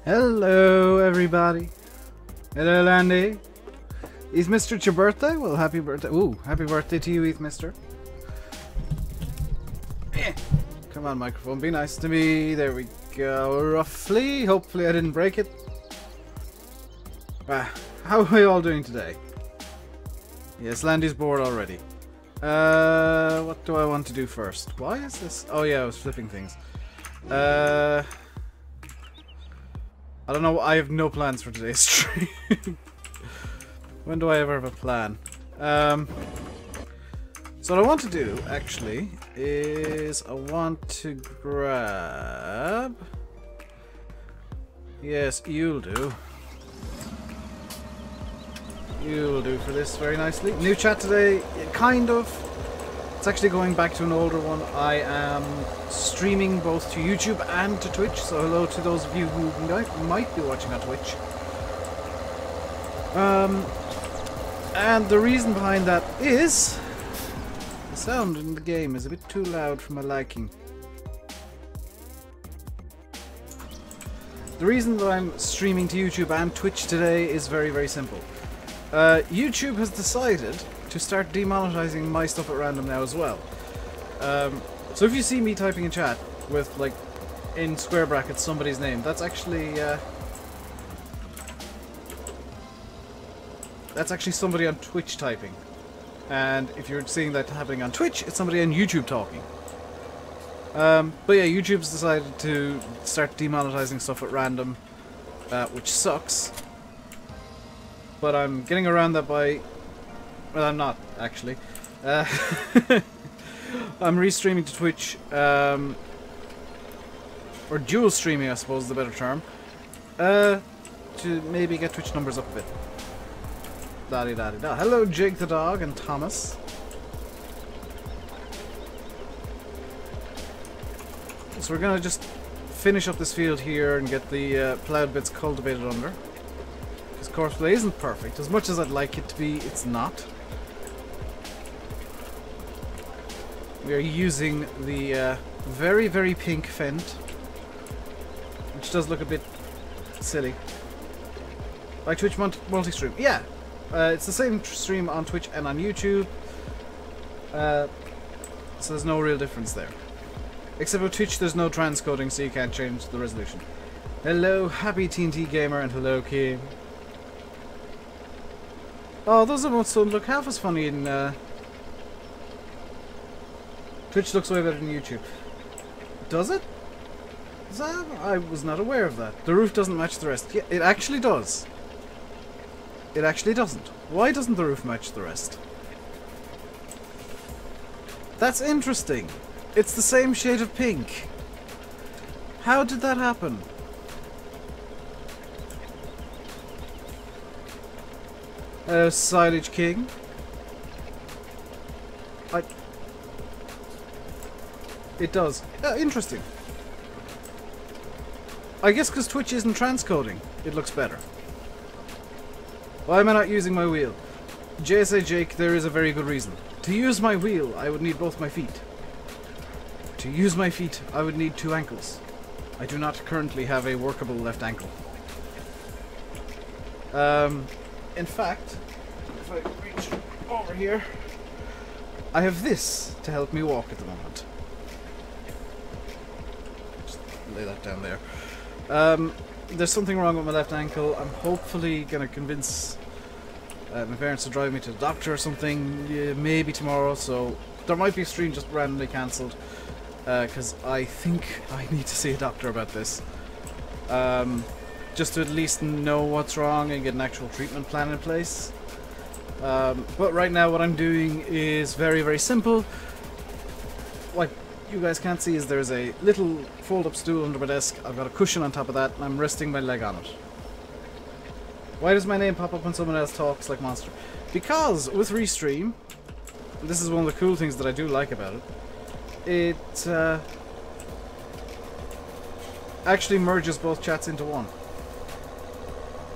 Hello, everybody. Hello, Landy. Is Mr. It's your birthday? Well, happy birthday. Ooh, happy birthday to you, Mister. Come on, microphone. Be nice to me. There we go. Roughly. Hopefully I didn't break it. How are we all doing today? Yes, Landy's bored already. What do I want to do first? Why is this? Oh yeah, I was flipping things. I don't know. I have no plans for today's stream. When do I ever have a plan? So what I want to do, actually, is I want to grab... Yes, you'll do. You'll do for this very nicely. New chat today, kind of. It's actually going back to an older one. I am streaming both to YouTube and to Twitch, so hello to those of you who might be watching on Twitch. And the reason behind that is the sound in the game is a bit too loud for my liking. The reason that I'm streaming to YouTube and Twitch today is very, very simple. YouTube has decided to start demonetizing my stuff at random now as well. So if you see me typing in chat with, like, in square brackets somebody's name, that's actually somebody on Twitch typing. And if you're seeing that happening on Twitch, it's somebody on YouTube talking. But yeah, YouTube's decided to start demonetizing stuff at random, which sucks. But I'm getting around that by... Well, I'm not, actually. I'm restreaming to Twitch, or dual streaming, I suppose is the better term, to maybe get Twitch numbers up a bit. Da-di-da-di-da. Hello, Jake the dog and Thomas. So we're gonna just finish up this field here and get the ploughed bits cultivated under. Because courseplay isn't perfect. As much as I'd like it to be, it's not. We are using the very, very pink Fent, which does look a bit silly. Like Twitch multi-stream. Yeah, it's the same stream on Twitch and on YouTube, so there's no real difference there. Except with Twitch there's no transcoding, so you can't change the resolution. Hello, happy TNT Gamer, and hello, Kim. Oh, those emotes don't look half as funny in... Twitch looks way better than YouTube. Does it? I was not aware of that. The roof doesn't match the rest. Yeah, it actually does. It actually doesn't. Why doesn't the roof match the rest? That's interesting. It's the same shade of pink. How did that happen? Silage King. It does. Interesting. I guess because Twitch isn't transcoding, it looks better. Why am I not using my wheel? JSA Jake, there is a very good reason. To use my wheel, I would need both my feet. To use my feet, I would need 2 ankles. I do not currently have a workable left ankle. In fact, if I reach over here, I have this to help me walk at the moment. Lay that down there. There's something wrong with my left ankle. I'm hopefully gonna convince my parents to drive me to the doctor or something, maybe tomorrow, so there might be a stream just randomly cancelled, because I think I need to see a doctor about this, just to at least know what's wrong and get an actual treatment plan in place. But right now what I'm doing is very, very simple. What you guys can't see is there's a little fold-up stool under my desk. I've got a cushion on top of that, and I'm resting my leg on it. Why does my name pop up when someone else talks like Monster? Because with Restream, this is one of the cool things that I do like about it, it actually merges both chats into one.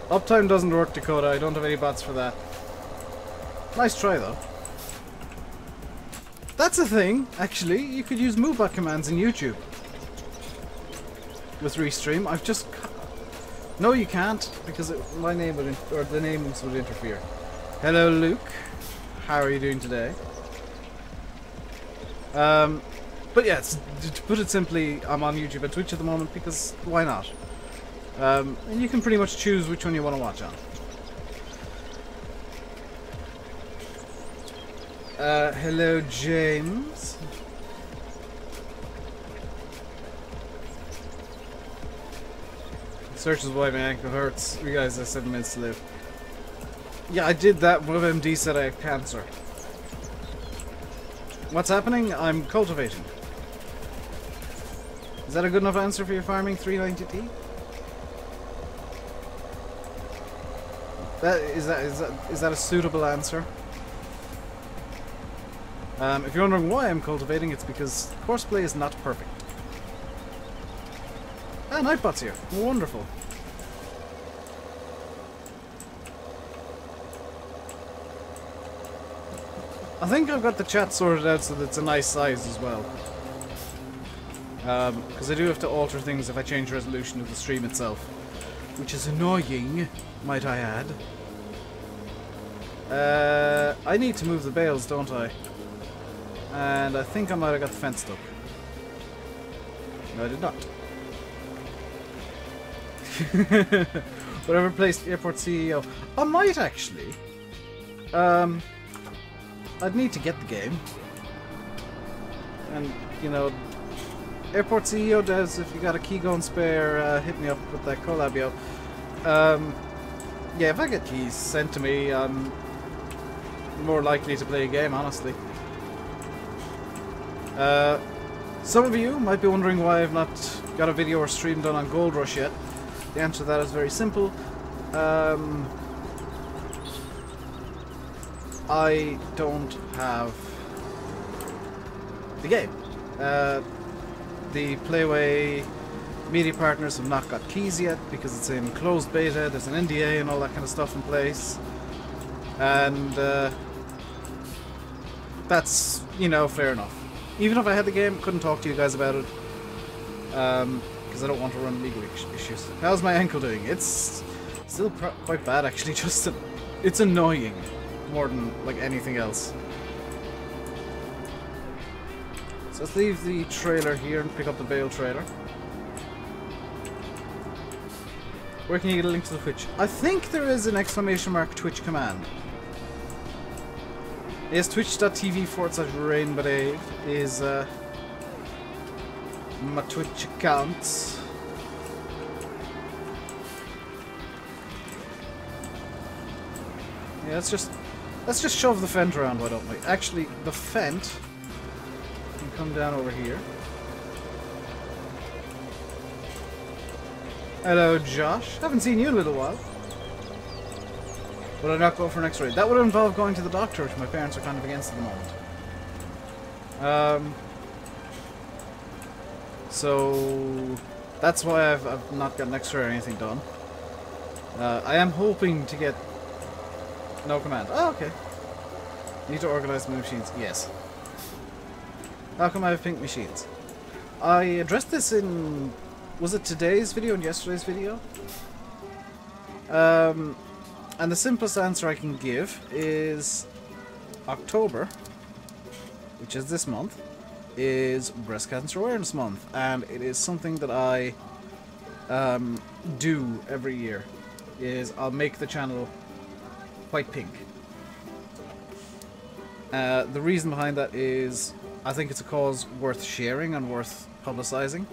Uptime doesn't work, Dakota. I don't have any bots for that. Nice try, though. That's a thing, actually. You could use MoveBot commands in YouTube with Restream. I've just No, you can't, because my name would, or the names would interfere. Hello, Luke. How are you doing today? But yeah, to put it simply, I'm on YouTube and Twitch at the moment because why not? And you can pretty much choose which one you want to watch on. Hello, James. Search is why my ankle hurts. You guys have 7 minutes to live. Yeah, I did that. One of MD said I had cancer. What's happening? I'm cultivating. Is that a good enough answer for your farming 390T? Is that a suitable answer? If you're wondering why I'm cultivating, it's because courseplay is not perfect. Ah, Nightbot's here. Wonderful. I think I've got the chat sorted out so that it's a nice size as well. Because I do have to alter things if I change resolution of the stream itself. Which is annoying, might I add. I need to move the bales, don't I? And I think I might have got the fence stuck. No, I did not. Whatever placed airport CEO. I might actually. I'd need to get the game. And, you know, airport CEO does, if you got a key going spare, hit me up with that collab, yo. Yeah, if I get keys sent to me, I'm more likely to play a game, honestly. Some of you might be wondering why I've not got a video or stream done on Gold Rush yet. The answer to that is very simple. I don't have the game. The Playway media partners have not got keys yet because it's in closed beta, there's an NDA and all that kind of stuff in place. And that's, you know, fair enough. Even if I had the game, couldn't talk to you guys about it. Because I don't want to run legal issues. How's my ankle doing? It's still quite bad, actually. Just it's annoying more than like anything else. So let's leave the trailer here and pick up the bale trailer. Where can you get a link to the Twitch? I think there is an ! Twitch command. Yes, twitch.tv/RainbowDave is my Twitch account. Yeah, let's just shove the Fent around, why don't we? Actually, the Fent can come down over here. Hello, Josh. Haven't seen you in a little while. Would I not go for an X-ray? That would involve going to the doctor, which my parents are kind of against at the moment. So that's why I've not got an X-ray or anything done. I am hoping to get no command. Oh, okay. Need to organize my machines. Yes. How come I have pink machines? I addressed this in... Was it today's video and yesterday's video? And the simplest answer I can give is October, which is this month, is Breast Cancer Awareness Month, and it is something that I do every year. Is I'll make the channel quite pink. The reason behind that is I think it's a cause worth sharing and worth publicizing.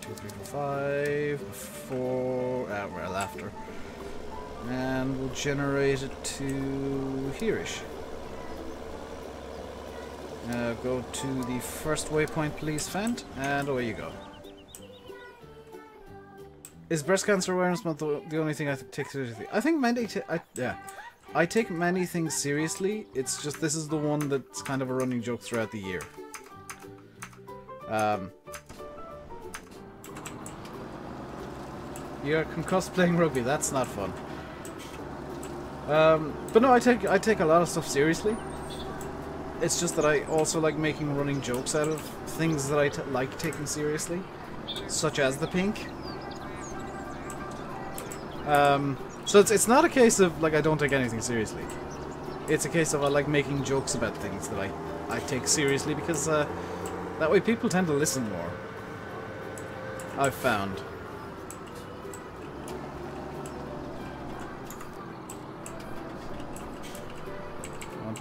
2, 3, 4, 5 before well after, and we'll generate it to here-ish. Go to the first waypoint, please, Fent, and away you go. Is Breast Cancer Awareness Month the only thing I take seriously? I think I take many things seriously. It's just this is the one that's kind of a running joke throughout the year. You're concussed playing rugby. That's not fun. But no, I take a lot of stuff seriously. It's just that I also like making running jokes out of things that I like taking seriously, such as the pink. So it's not a case of like I don't take anything seriously. It's a case of I like making jokes about things that I take seriously, because that way people tend to listen more, I've found.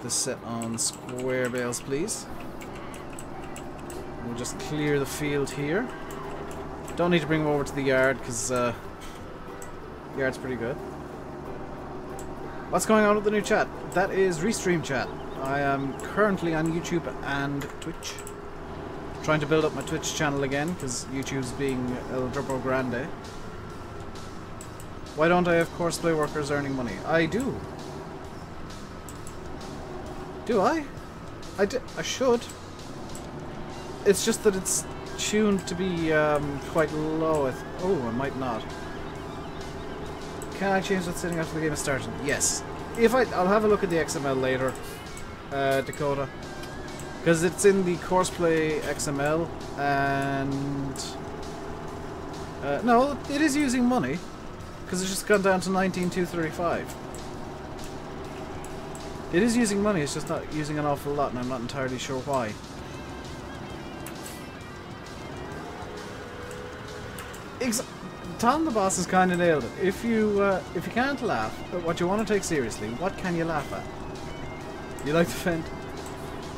This set on square bales, please. We'll just clear the field here. Don't need to bring them over to the yard because the yard's pretty good. What's going on with the new chat? That is Restream chat. I am currently on YouTube and Twitch. Trying to build up my Twitch channel again because YouTube's being El Turbo Grande. Why don't I have Courseplay workers earning money? I do. Do I? I should. It's just that it's tuned to be quite low. Oh, I might not. Can I change that setting after the game has started? Yes. I'll have a look at the XML later, Dakota, because it's in the Courseplay XML, and no, it is using money because it's just gone down to 19,235. It is using money, it's just not using an awful lot, and I'm not entirely sure why. Tom the Boss has kind of nailed it. If you can't laugh at what you want to take seriously, what can you laugh at? You like the vent?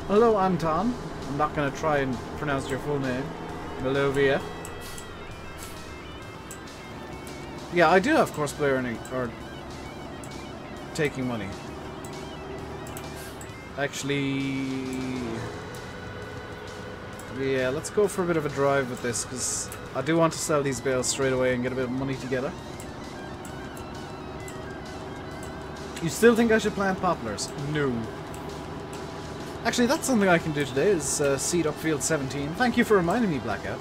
Hello, Anton. I'm not going to try and pronounce your full name. Melovia. Yeah, I do have Courseplay earning, or taking money. Actually, yeah, let's go for a bit of a drive with this, because I do want to sell these bales straight away and get a bit of money together. You still think I should plant poplars? No. Actually, that's something I can do today, is seed up field 17. Thank you for reminding me, Blackout.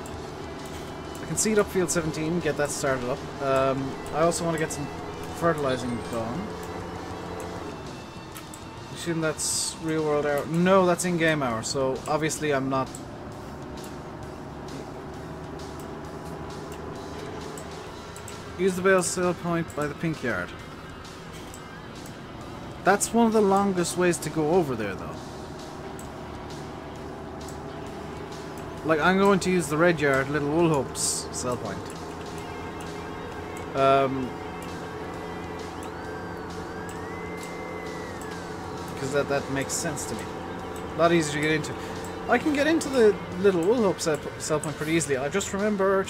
I can seed up field 17, get that started up. I also want to get some fertilizing done. Assume that's real world hour. No, that's in-game hour, so obviously I'm not... Use the bale sale point by the pink yard. That's one of the longest ways to go over there, though. Like, I'm going to use the red yard, Little Wool Hope's sell point. Because that makes sense to me. A lot easier to get into. I can get into the Little Wool Hope sell point pretty easily. I just remembered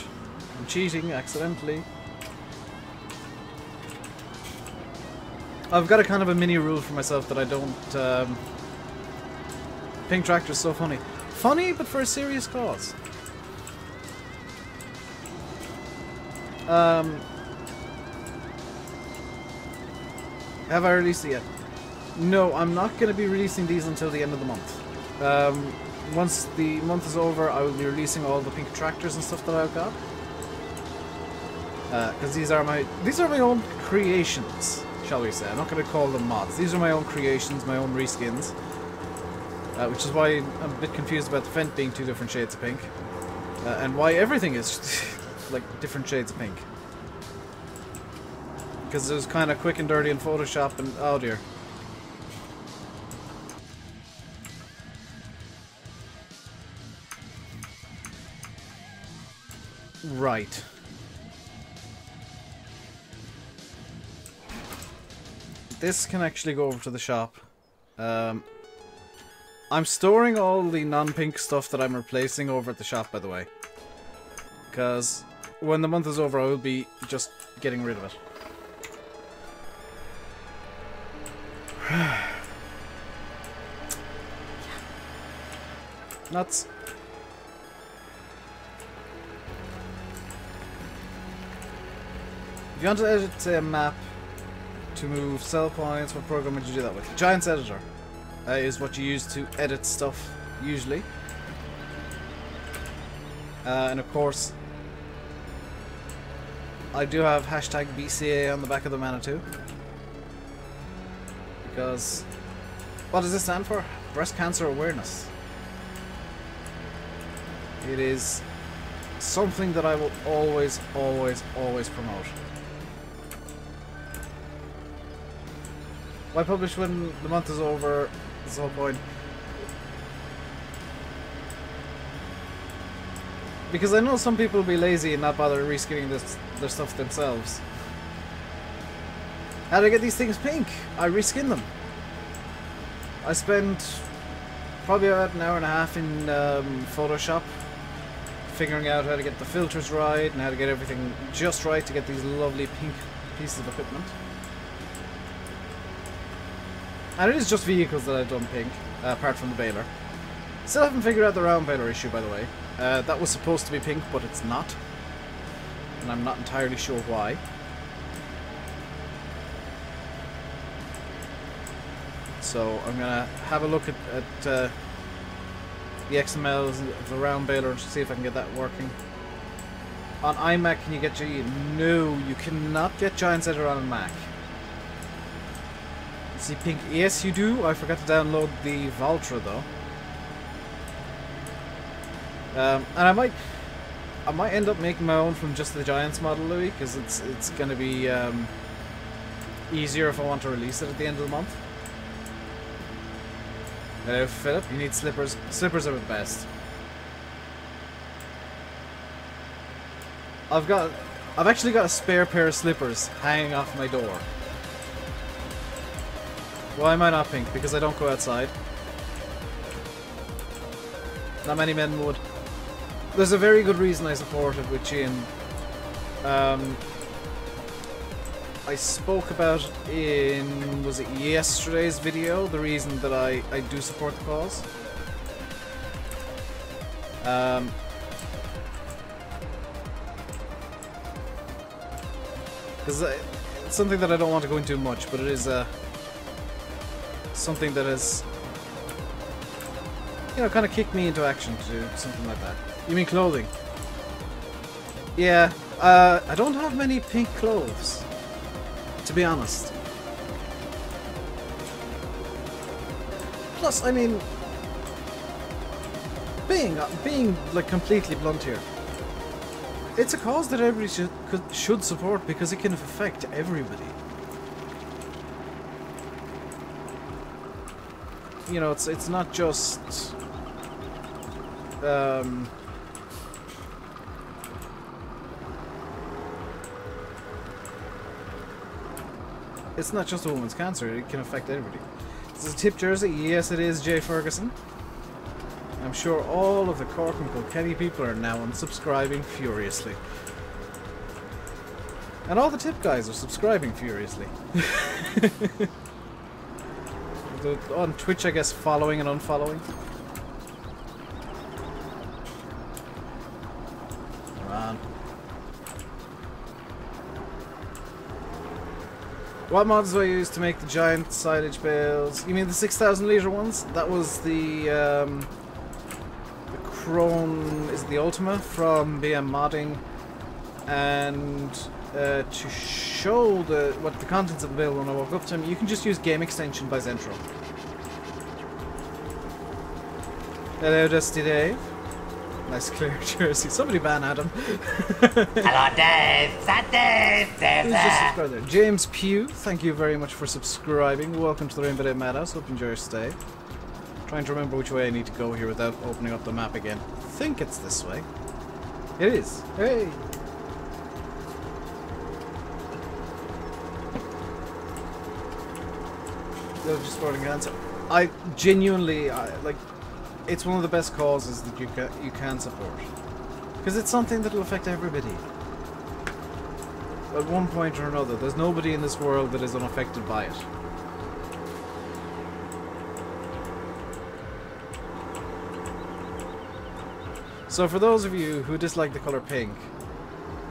I'm cheating accidentally. I've got a kind of a mini rule for myself that I don't... Pink Tractor's so funny. Funny, but for a serious cause. Have I released it yet? No, I'm not going to be releasing these until the end of the month. Once the month is over, I will be releasing all the pink tractors and stuff that I've got. Because these are my own creations, shall we say. I'm not going to call them mods. These are my own creations, my own reskins. Which is why I'm a bit confused about the Fent being two different shades of pink. And why everything is like different shades of pink. Because it was kind of quick and dirty in Photoshop and... oh dear. Right. This can actually go over to the shop. I'm storing all the non-pink stuff that I'm replacing over at the shop, by the way. Because when the month is over, I will be just getting rid of it. Nuts. If you want to edit, say, a map to move cell points, what program would you do that with? Giants Editor is what you use to edit stuff, usually. And of course, I do have hashtag BCA on the back of the Manitou. Because, what does this stand for? breast cancer awareness. It is something that I will always, always, always promote. Why publish when the month is over? That's the whole point. Because I know some people will be lazy and not bother reskinning their stuff themselves. How do I get these things pink? I reskin them. I spent probably about an hour and a half in Photoshop figuring out how to get the filters right and how to get everything just right to get these lovely pink pieces of equipment. And it is just vehicles that I've done pink, apart from the baler. Still haven't figured out the round baler issue, by the way. That was supposed to be pink, but it's not. And I'm not entirely sure why. So I'm gonna have a look at the XMLs of the round baler and see if I can get that working. On iMac, can you get No, you cannot get Giant Editor on a Mac. See pink? Yes, you do. I forgot to download the Valtra though. And I might end up making my own from just the Giants model, Louis, because it's going to be easier if I want to release it at the end of the month. Hello, Philip. You need slippers. Slippers are the best. I've actually got a spare pair of slippers hanging off my door. Why am I not pink? Because I don't go outside. Not many men would. There's a very good reason I support it with Chin. I spoke about in, was it yesterday's video, the reason that I do support the cause. Because it's something that I don't want to go into much, but it is something that has, you know, kind of kicked me into action to do something like that. You mean clothing? Yeah, I don't have many pink clothes, to be honest. Plus, I mean, being like completely blunt here, it's a cause that everybody should support because it can affect everybody. You know, it's not just it's not just a woman's cancer, it can affect everybody. Is this a tip jersey? Yes, it is, Jay Ferguson. I'm sure all of the Cork and Kilkenny people are now unsubscribing furiously. And all the tip guys are subscribing furiously. On Twitch, I guess, following and unfollowing. Come on. What mods do I use to make the giant silage bales? You mean the 6,000 litre ones? That was the Crone, is it the Ultima from BM Modding, and to show what the contents of the bale when I woke up to him, you can just use Game Extension by Zentro. Hello, Dusty Dave. Nice clear jersey. Somebody ban Adam. Hello, Dave. Is that Dave? Dave. Who's just subscribed there? James Pugh, thank you very much for subscribing. Welcome to the RainbowDave Madhouse. Hope you enjoy your stay. Trying to remember which way I need to go here without opening up the map again. I think it's this way. It is. Hey! Just sporting cancer. I genuinely, like, it's one of the best causes that you can support. Because it's something that will affect everybody. At one point or another. There's nobody in this world that is unaffected by it. So for those of you who dislike the colour pink,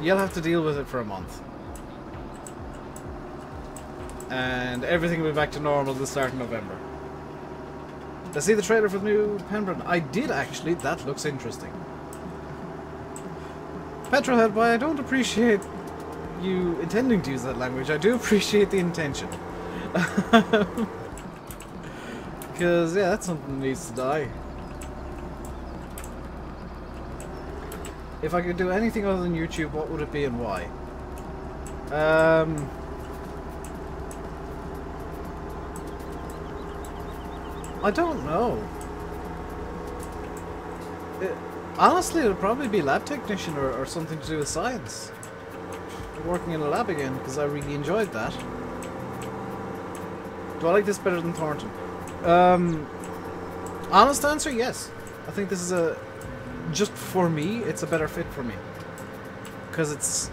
you'll have to deal with it for a month. And everything will be back to normal at the start of November. Did I see the trailer for the new Pembroke? I did actually, that looks interesting. Petrolhead, boy, I don't appreciate you intending to use that language. I do appreciate the intention. Because, yeah, that's something that needs to die. If I could do anything other than YouTube, what would it be and why? I don't know. Honestly, it would probably be lab technician or something to do with science. Working in a lab again, because I really enjoyed that. Do I like this better than Thornton? Honest answer, yes. I think this is a... Just for me, it's a better fit for me. Because it's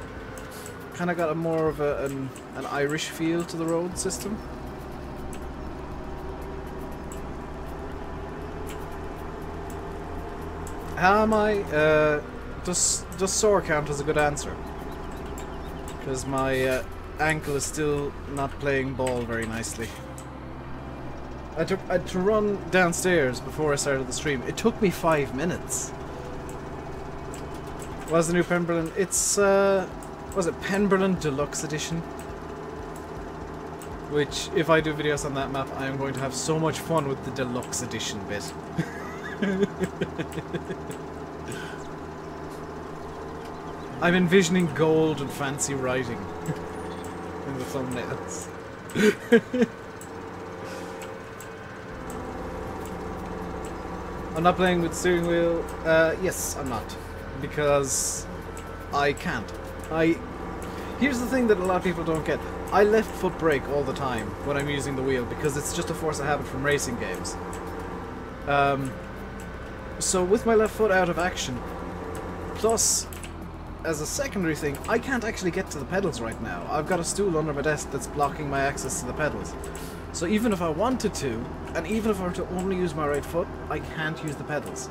kind of got a more of an Irish feel to the road system. How am I? Does sore count as a good answer? Because my ankle is still not playing ball very nicely. I had to run downstairs before I started the stream. It took me 5 minutes. What's the new Pemberlin? It's was it Pemberlin Deluxe Edition? Which, if I do videos on that map, I am going to have so much fun with the Deluxe Edition bit. I'm envisioning gold and fancy writing in the thumbnails. I'm not playing with the steering wheel. Yes, I'm not. Because I can't. Here's the thing that a lot of people don't get. I left foot brake all the time when I'm using the wheel because it's just a force of habit from racing games. So with my left foot out of action, plus as a secondary thing, I can't actually get to the pedals right now. I've got a stool under my desk that's blocking my access to the pedals. So even if I wanted to, and even if I were to only use my right foot, I can't use the pedals.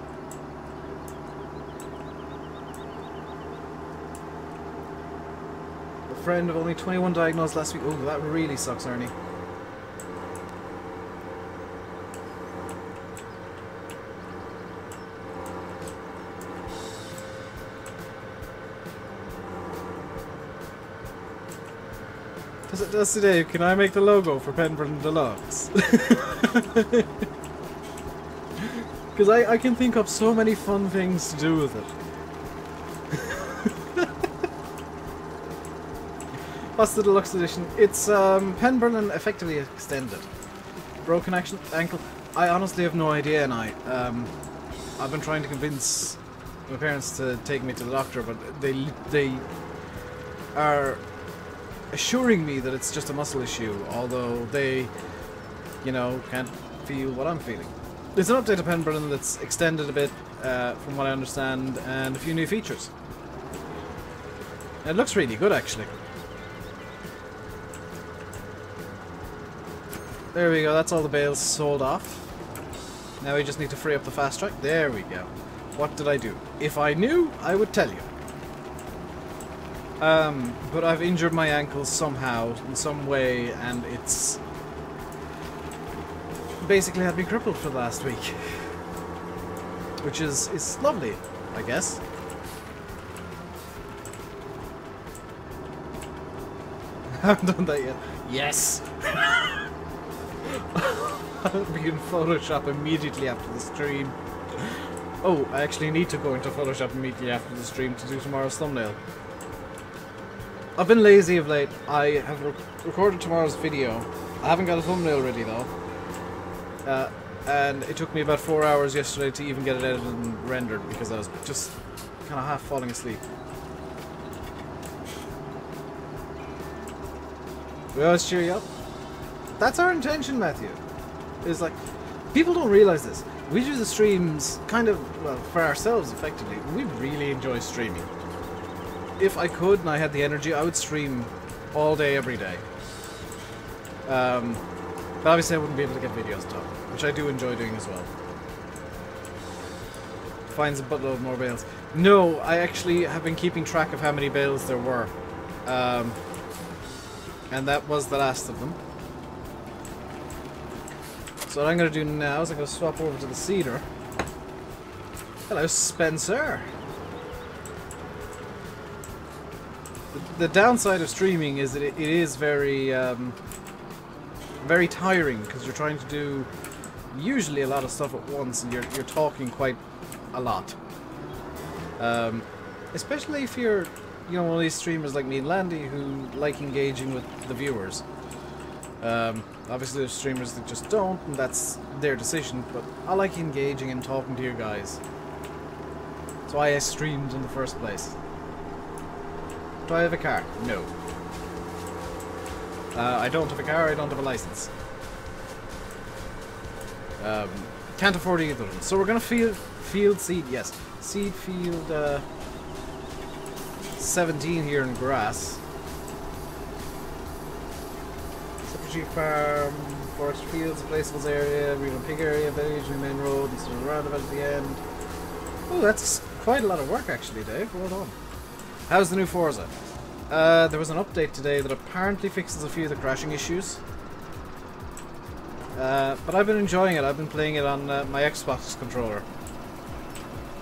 A friend of only 21 diagnosed last week. Oh, that really sucks, Ernie. Does it does today? Can I make the logo for Pemberlin Deluxe? Because I can think of so many fun things to do with it. What's the Deluxe Edition? It's Pemberlin effectively extended. Broken ankle? I honestly have no idea, and I've been trying to convince my parents to take me to the doctor, but they are assuring me that it's just a muscle issue, although they, you know, can't feel what I'm feeling. There's an update to Pemberlin that's extended a bit, from what I understand, and a few new features. It looks really good, actually. There we go, that's all the bales sold off. Now we just need to free up the fast track. There we go. What did I do? If I knew, I would tell you. But I've injured my ankle somehow, in some way, and it's basically had me crippled for the last week. Which is lovely, I guess. Haven't done that yet. Yes! I'll be in Photoshop immediately after the stream. Oh, I actually need to go into Photoshop immediately after the stream to do tomorrow's thumbnail. I've been lazy of late. I have recorded tomorrow's video. I haven't got a thumbnail ready though. And it took me about 4 hours yesterday to even get it edited and rendered because I was just kind of half falling asleep. We always cheer you up. That's our intention, Matthew. Is like, people don't realize this. We do the streams kind of, well, for ourselves effectively. We really enjoy streaming. If I could and I had the energy, I would stream all day, every day. But obviously I wouldn't be able to get videos done, which I do enjoy doing as well. Finds a buttload more bales. No, I actually have been keeping track of how many bales there were. And that was the last of them. So what I'm going to do now is I'm going to swap over to the Cedar. Hello, Spencer! The downside of streaming is that it is very, very tiring because you're trying to do usually a lot of stuff at once, and you're talking quite a lot. Especially if you're, you know, one of these streamers like me and Landy who like engaging with the viewers. Obviously there's streamers that just don't, and that's their decision, but I like engaging and talking to you guys. That's why I streamed in the first place. Do I have a car? No. I don't have a car, I don't have a license. Can't afford either of them. So we're gonna field seed, yes. Seed field 17 here in grass. G farm, forest fields, placeables area, regional pig area, village, main road, and sort of roundabout at the end. Oh, that's quite a lot of work actually, Dave. Well done. How's the new Forza? There was an update today that apparently fixes a few of the crashing issues. But I've been enjoying it. I've been playing it on my Xbox controller.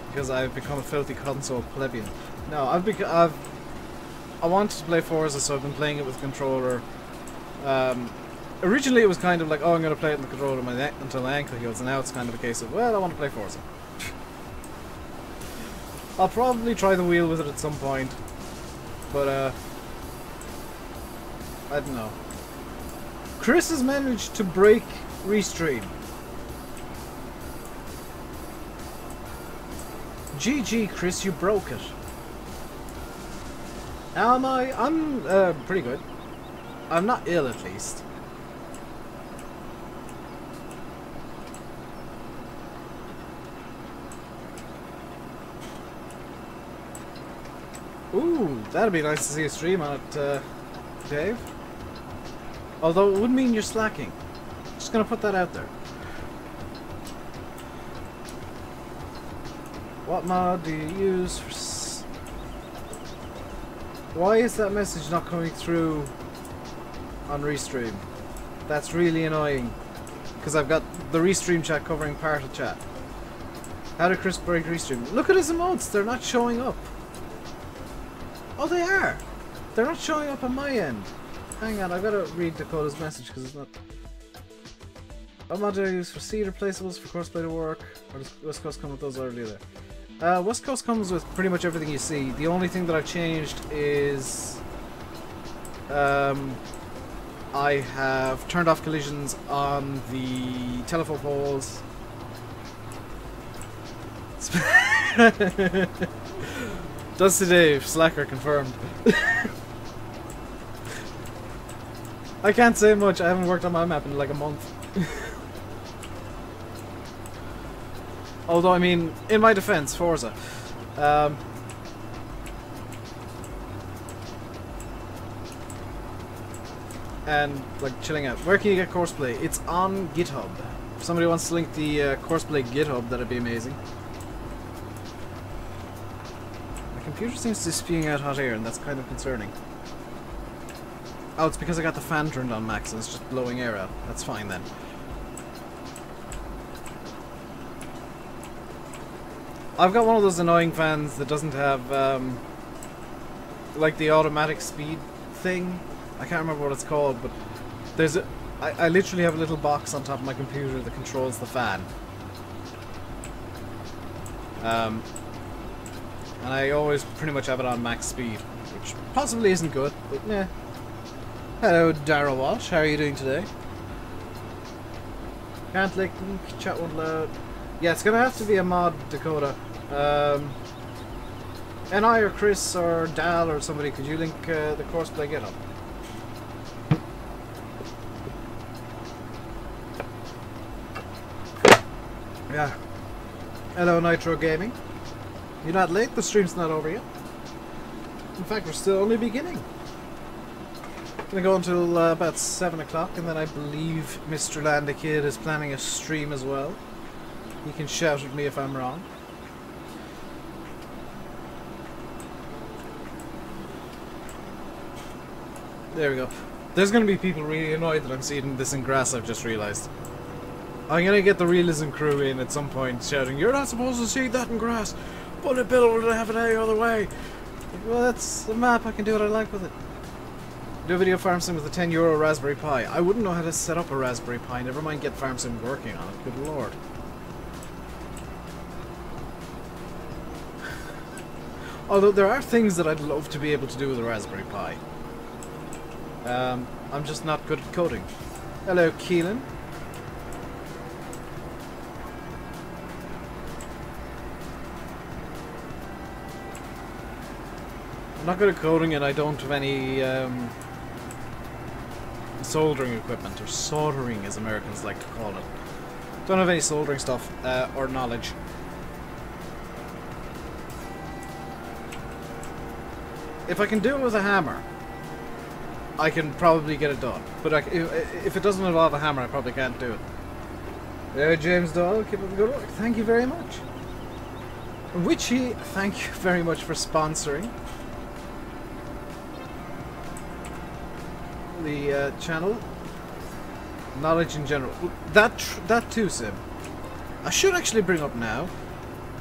Because I've become a filthy console plebeian. No, I wanted to play Forza, so I've been playing it with controller. Originally it was kind of like, oh, I'm going to play it in the controller until my ankle heals, and now it's kind of a case of, well, I want to play Forza. I'll probably try the wheel with it at some point, but I don't know. Chris has managed to break Restream. GG, Chris, you broke it. How am I? I'm pretty good. I'm not ill, at least. Ooh, that'd be nice to see a stream on it, Dave. Although it would mean you're slacking. Just gonna put that out there. What mod do you use for... Why is that message not coming through on Restream? That's really annoying. Because I've got the Restream chat covering part of chat. How did Chris break Restream? Look at his emotes, they're not showing up. Oh, they are! They're not showing up on my end. Hang on, I've got to read Dakota's message because it's not... What mod do I use for seed replaceables for courseplay to work? Or does West Coast come with those earlier? West Coast comes with pretty much everything you see. The only thing that I've changed is... I have turned off collisions on the telephone poles. Dusty Dave, Slacker confirmed. I can't say much, I haven't worked on my map in like a month. Although, I mean, in my defense, Forza. And, like, chilling out. Where can you get Courseplay? It's on GitHub. If somebody wants to link the Courseplay GitHub, that'd be amazing. My computer seems to be spewing out hot air, and that's kind of concerning. Oh, it's because I got the fan turned on max, and it's just blowing air out. That's fine, then. I've got one of those annoying fans that doesn't have, like, the automatic speed thing. I can't remember what it's called, but there's a... I literally have a little box on top of my computer that controls the fan. And I always pretty much have it on max speed, which possibly isn't good, but yeah. Hello, Dara Walsh. How are you doing today? Can't link, chat won't load. Yeah, it's gonna have to be a mod, Dakota. And I or Chris or Dal or somebody, could you link the Courseplay GitHub? Yeah. Hello, Nitro Gaming. You're not late, the stream's not over yet. In fact, we're still only beginning. Gonna go until about 7 o'clock, and then I believe Mr. Landakid is planning a stream as well. He can shout at me if I'm wrong. There we go. There's gonna be people really annoyed that I'm seeing this in grass, I've just realised. I'm gonna get the realism crew in at some point shouting, "You're not supposed to seed that in grass! But a bill would have it any other way!" Well, that's the map, I can do what I like with it. Do a video farm sim with a €10 Raspberry Pi. I wouldn't know how to set up a Raspberry Pi, never mind get farm sim working on it, good lord. Although there are things that I'd love to be able to do with a Raspberry Pi. I'm just not good at coding. Hello, Keelan. I'm not good at coding and I don't have any soldering equipment, or soldering as Americans like to call it. Don't have any soldering stuff or knowledge. If I can do it with a hammer, I can probably get it done. But if it doesn't involve a hammer, I probably can't do it. James Doyle, keep up the good work. Thank you very much. Witchy, thank you very much for sponsoring the channel. Knowledge in general. That too, Sim. I should actually bring up now.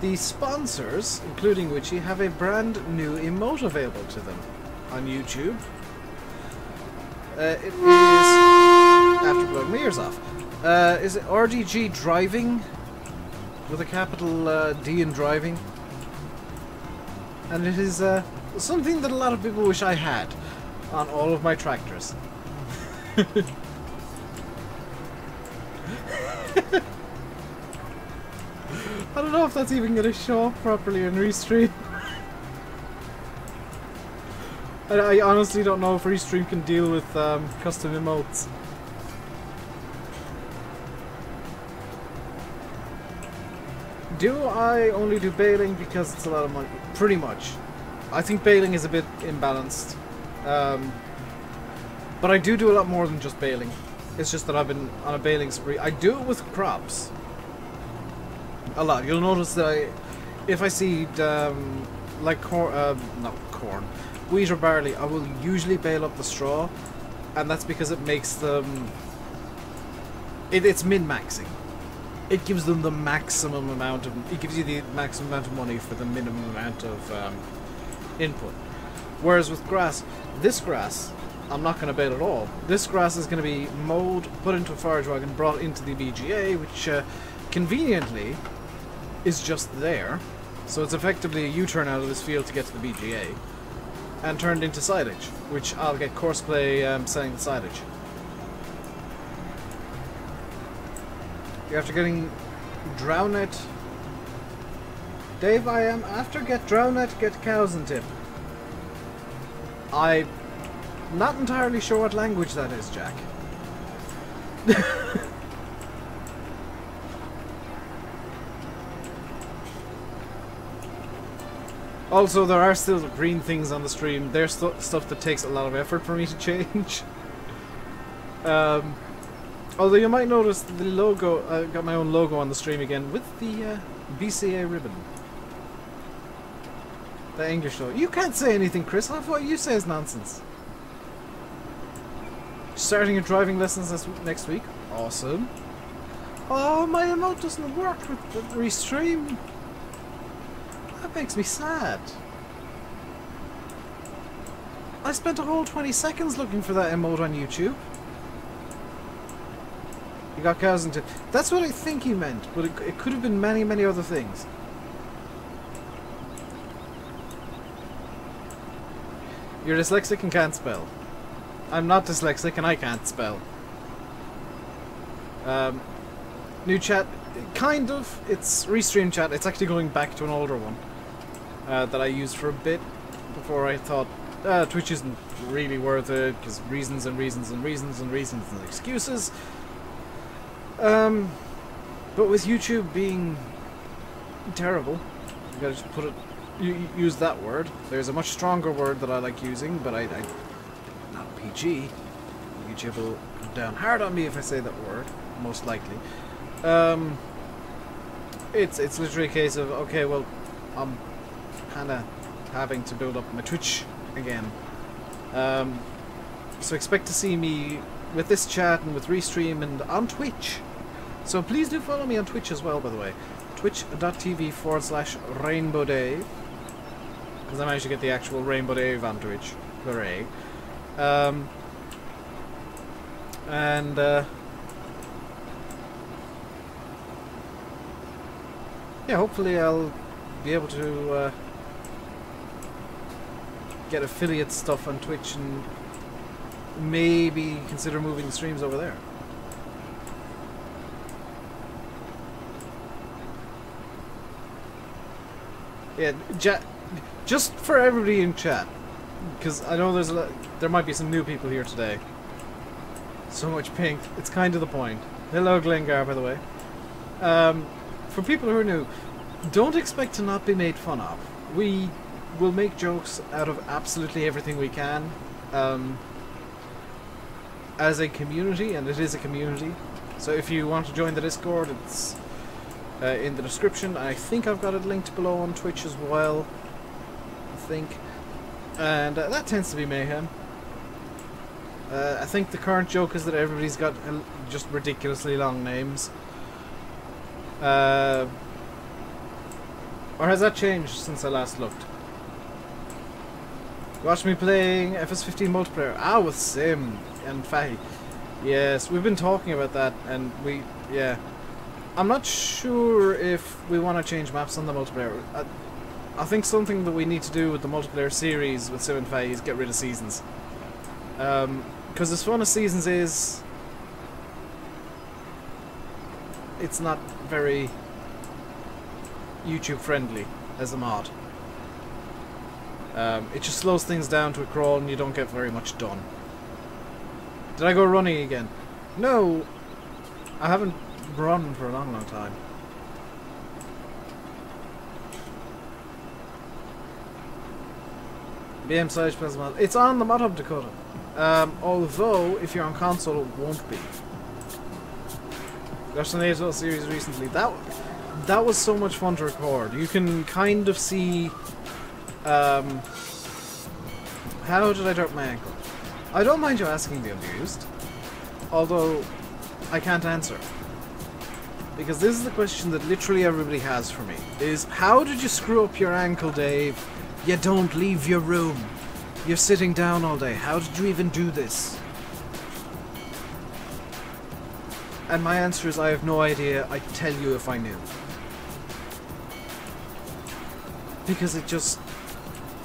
The sponsors, including Witchy, have a brand new emote available to them on YouTube. It is, after blowing my ears off, is it RDG Driving? With a capital D in driving. And it is something that a lot of people wish I had on all of my tractors. I don't know if that's even going to show up properly in Restream. I honestly don't know if Restream can deal with custom emotes. Do I only do bailing because it's a lot of money? Pretty much. I think bailing is a bit imbalanced. But I do a lot more than just bailing. It's just that I've been on a bailing spree. I do it with crops. A lot. You'll notice that if I seed like corn, not corn, wheat or barley, I will usually bale up the straw, and that's because it makes them. It's min-maxing. It gives them the maximum amount of. It gives you the maximum amount of money for the minimum amount of input. Whereas with grass, this grass, I'm not going to bale at all. This grass is going to be mowed, put into a forage wagon, brought into the BGA, which conveniently is just there. So it's effectively a U-turn out of this field to get to the BGA, and turned into silage, which I'll get Courseplay selling the silage. You're after getting Drownet. Dave, I am after get Drownet, get cows and tip. I'm not entirely sure what language that is, Jack. Also, there are still green things on the stream. There's stuff that takes a lot of effort for me to change. Although you might notice the logo, I got my own logo on the stream again with the BCA ribbon. The English logo. You can't say anything, Chris. What you say is nonsense. Starting your driving lessons next week. Awesome. Oh, my emote doesn't work with the restream. That makes me sad. I spent a whole 20 seconds looking for that emote on YouTube. You got cows and tip. That's what I think he meant, but it could have been many, many other things. You're dyslexic and can't spell. I'm not dyslexic and I can't spell. New chat, kind of. It's Restream chat. It's actually going back to an older one that I used for a bit before I thought Twitch isn't really worth it because reasons and reasons and reasons and reasons and excuses. But with YouTube being terrible, you gotta just put it. Use that word. There's a much stronger word that I like using, but I not PG. YouTube will come down hard on me if I say that word, most likely. It's literally a case of, okay, well, I'm kind of having to build up my Twitch again. So expect to see me with this chat and with Restream and on Twitch. So please do follow me on Twitch as well, by the way. Twitch.tv/RainbowDave. Because I managed to get the actual RainbowDave on Twitch. Hooray. And yeah, hopefully I'll be able to get affiliate stuff on Twitch and maybe consider moving the streams over there. Yeah, just for everybody in chat, because I know there might be some new people here today. So much pink, it's kind of the point. Hello Glengar, by the way. For people who are new, don't expect to not be made fun of. We will make jokes out of absolutely everything we can. As a community, and it is a community. So if you want to join the Discord, it's in the description. I think I've got it linked below on Twitch as well. I think. And that tends to be mayhem. I think the current joke is that everybody's got just ridiculously long names. Or has that changed since I last looked? Watch me playing FS15 multiplayer. Ah, with Sim and Fahy. Yes, we've been talking about that, and yeah. I'm not sure if we want to change maps on the multiplayer. I think something that we need to do with the multiplayer series with Sim and Fahy is get rid of seasons. Because as fun as seasons is, it's not very YouTube friendly as a mod. It just slows things down to a crawl and you don't get very much done. Did I go running again? No, I haven't run for a long, long time. BM Sage mod. It's on the mod hub, Dakota. Although if you're on console, it won't be. Watched the NATO series recently. That was so much fun to record. You can kind of see. How did I drop my ankle? I don't mind you asking the abused, although I can't answer. Because this is the question that literally everybody has for me. Is, how did you screw up your ankle, Dave? You don't leave your room. You're sitting down all day. How did you even do this? And my answer is, I have no idea. I'd tell you if I knew. Because it just...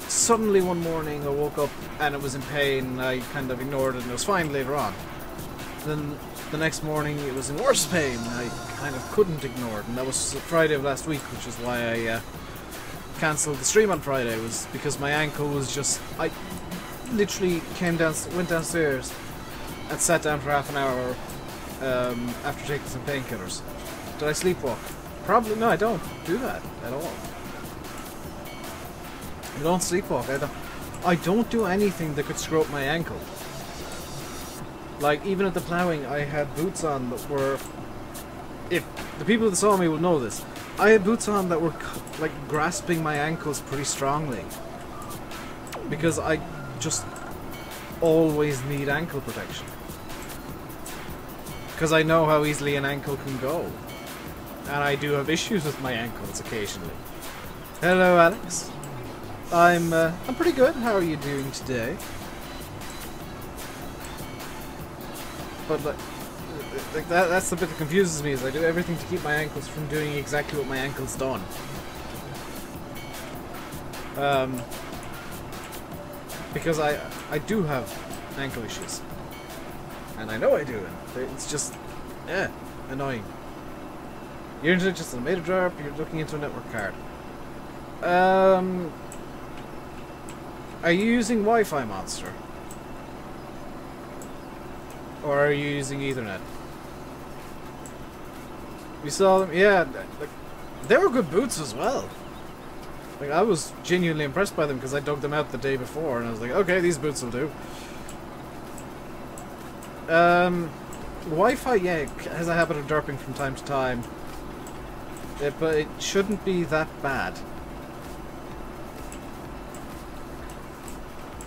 Suddenly one morning I woke up and it was in pain and I kind of ignored it and it was fine later on. Then the next morning it was in worse pain and I kind of couldn't ignore it, and that was Friday of last week, which is why I cancelled the stream on Friday. Was because my ankle was just... I literally went downstairs and sat down for half an hour after taking some painkillers. Did I sleepwalk? Probably. No, I don't do that at all. I don't sleepwalk. I don't do anything that could screw up my ankle. Like, even at the ploughing, I had boots on that were... If the people that saw me will know this, I had boots on that were like grasping my ankles pretty strongly. Because I just always need ankle protection. Because I know how easily an ankle can go. And I do have issues with my ankles occasionally. Hello, Alex. I'm pretty good. How are you doing today? But like that's the bit that confuses me, is I do everything to keep my ankles from doing exactly what my ankle's done. Because I do have ankle issues. And I know I do, and it's just, yeah, annoying. You're interested in a meta drop, you're looking into a network card. Are you using Wi-Fi, Monster? Or are you using Ethernet? We saw them, yeah, like, they were good boots as well. Like, I was genuinely impressed by them because I dug them out the day before and I was like, okay, these boots will do. Wi-Fi, yeah, has a habit of derping from time to time. But it shouldn't be that bad.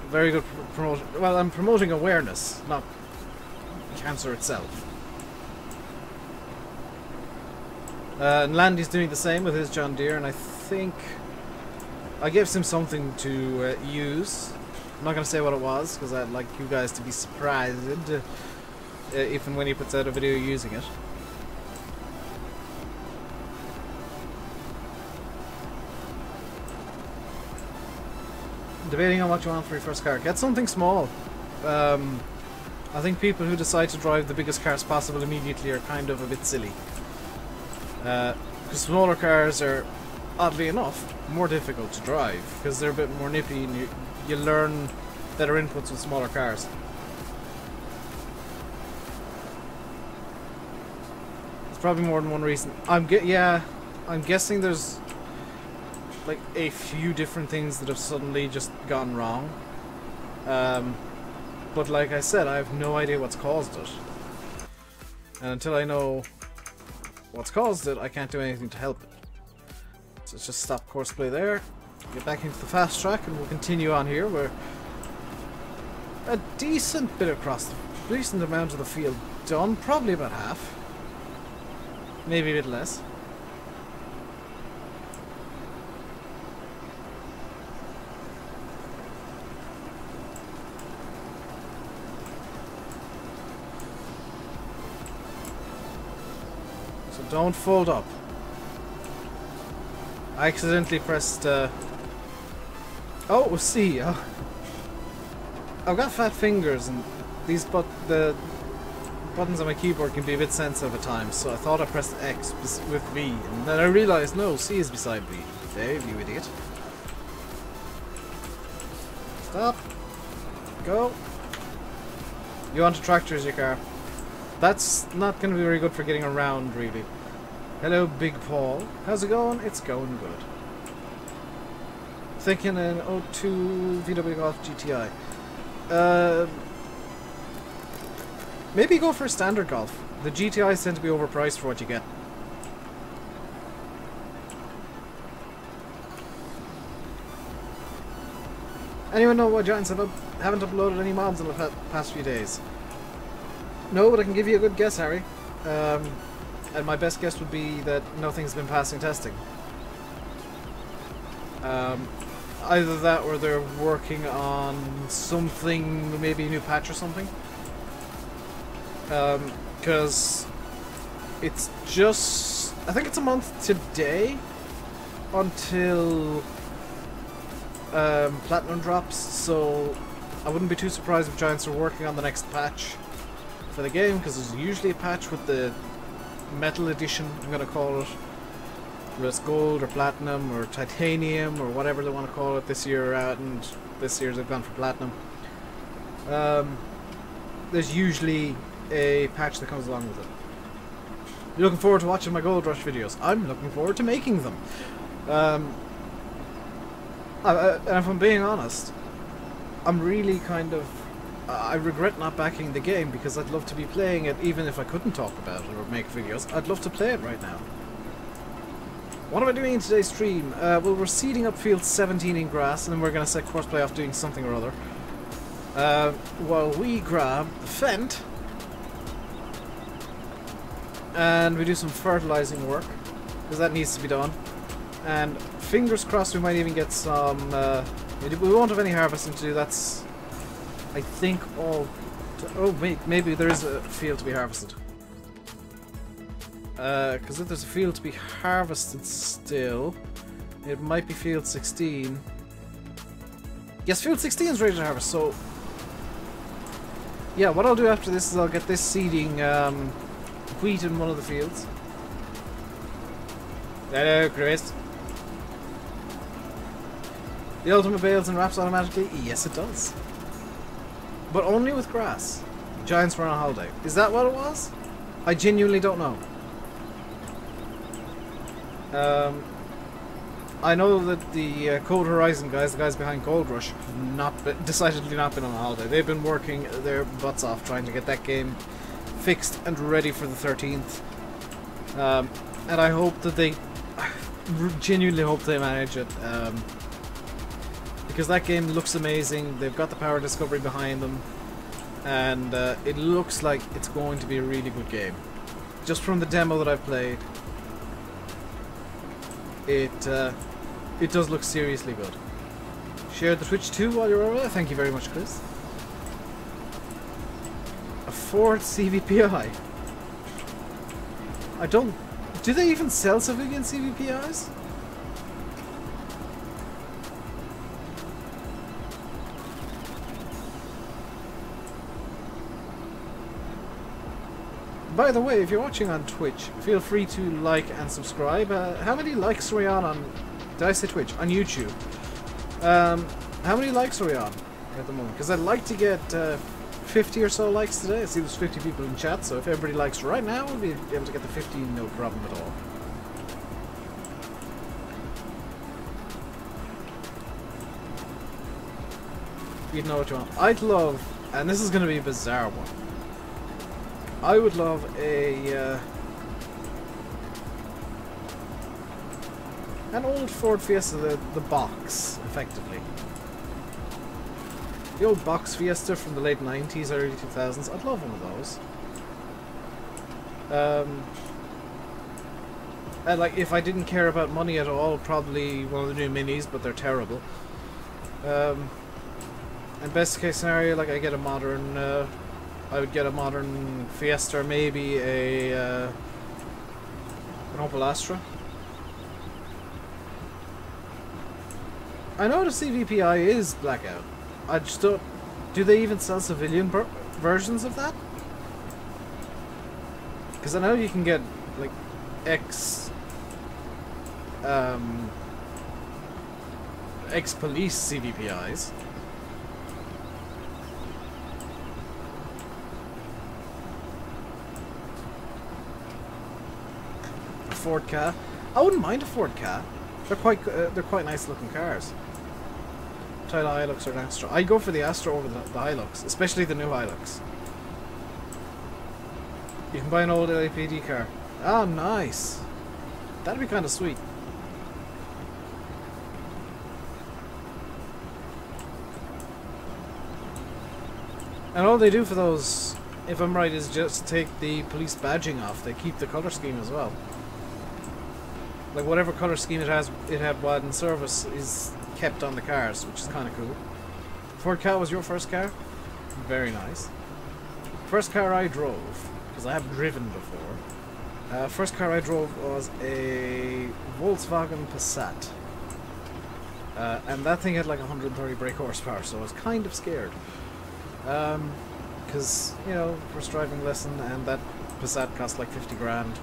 Very good promotion. Well, I'm promoting awareness, not cancer itself. And Landy's doing the same with his John Deere, and I think I gave him something to use I'm not going to say what it was, because I'd like you guys to be surprised, even when he puts out a video using it. Debating on what you want for your first car. Get something small. I think people who decide to drive the biggest cars possible immediately are kind of a bit silly. Because smaller cars are, oddly enough, more difficult to drive, because they're a bit more nippy and you learn better inputs with smaller cars. There's probably more than one reason. I'm guessing there's like a few different things that have suddenly just gone wrong. But like I said, I have no idea what's caused it. And until I know what's caused it, I can't do anything to help it. So let's just stop courseplay there, get back into the fast track, and we'll continue on here. We're a decent amount of the field done, probably about half. Maybe a bit less. So don't fold up. I accidentally pressed oh, C. Oh. I've got fat fingers, and the buttons on my keyboard can be a bit sensitive at times, so I thought I pressed X with V, and then I realised, no, C is beside V. Dave, you idiot. Stop. Go. You want a tractor as your car. That's not going to be very good for getting around, really. Hello, Big Paul. How's it going? It's going good. Thinking an 02 VW Golf GTI. Maybe go for a standard Golf. The GTIs tend to be overpriced for what you get. Anyone know why Giants haven't uploaded any mods in the past few days? No, but I can give you a good guess, Harry. And my best guess would be that nothing's been passing testing. Either that or they're working on something, maybe a new patch or something. Because it's just, I think it's a month today until Platinum drops, so I wouldn't be too surprised if Giants are working on the next patch for the game, because there's usually a patch with the Metal Edition, I'm going to call it, whether it's Gold or Platinum or Titanium or whatever they want to call it this year, and this year they've gone for Platinum. There's usually a patch that comes along with it. You're looking forward to watching my Gold Rush videos. I'm looking forward to making them. And if I'm being honest, I'm really kind of... I regret not backing the game, because I'd love to be playing it even if I couldn't talk about it or make videos. I'd love to play it right now. What am I doing in today's stream? Well, we're seeding up field 17 in grass, and then we're going to set courseplay off doing something or other. While we grab the Fent and we do some fertilizing work, because that needs to be done. And fingers crossed we might even get some... we won't have any harvesting to do, that's... I think all... oh wait, maybe there is a field to be harvested. Because if there's a field to be harvested still, it might be field 16. Yes, field 16 is ready to harvest, so... yeah, what I'll do after this is I'll get this seeding wheat in one of the fields. Hello, Chris. The ultimate bales and wraps automatically? Yes, it does. But only with grass. Giants were on a holiday. Is that what it was? I genuinely don't know. I know that the Cold Horizon guys, the guys behind Gold Rush, have decidedly not been on a holiday. They've been working their butts off trying to get that game fixed and ready for the 13th. And I hope that they... genuinely hope they manage it. Because that game looks amazing. They've got the power discovery behind them. And it looks like it's going to be a really good game. Just from the demo that I've played, it does look seriously good. Share the Twitch too while you're over there. Thank you very much, Chris. A Ford CVPI. I don't... Do they even sell civilian CVPIs? By the way, if you're watching on Twitch, feel free to like and subscribe. How many likes are we on... Did I say Twitch? On YouTube. How many likes are we on at the moment? Because I'd like to get 50 or so likes today. I see there's 50 people in chat, so if everybody likes right now, we'll be able to get the 50, no problem at all. You'd know what you want. I'd love, and this is going to be a bizarre one, I would love a an old Ford Fiesta, the box, effectively. The old box Fiesta from the late 90s, early 2000s. I'd love one of those. And like, if I didn't care about money at all, probably one of the new Minis, but they're terrible. And best case scenario, like I get a modern, I would get a modern Fiesta, or maybe an Opel Astra. I know the CVPI is blackout. I just don't... Do they even sell civilian versions of that? Because I know you can get, like, ex-police CVPIs. A Ford Ka. I wouldn't mind a Ford Ka. They're quite nice looking cars. Try the Hilux or the Astra. I go for the Astra over the Hilux, especially the new Hilux. You can buy an old LAPD car. Ah, nice. That'd be kind of sweet. And all they do for those, if I'm right, is just take the police badging off. They keep the colour scheme as well. Like whatever colour scheme it had while in service is kept on the cars, which is kind of cool. Ford Ka was your first car? Very nice. First car I drove, because I have driven before. First car I drove was a Volkswagen Passat. And that thing had like 130 brake horsepower, so I was kind of scared. Because, you know, first driving lesson, and that Passat cost like 50 grand.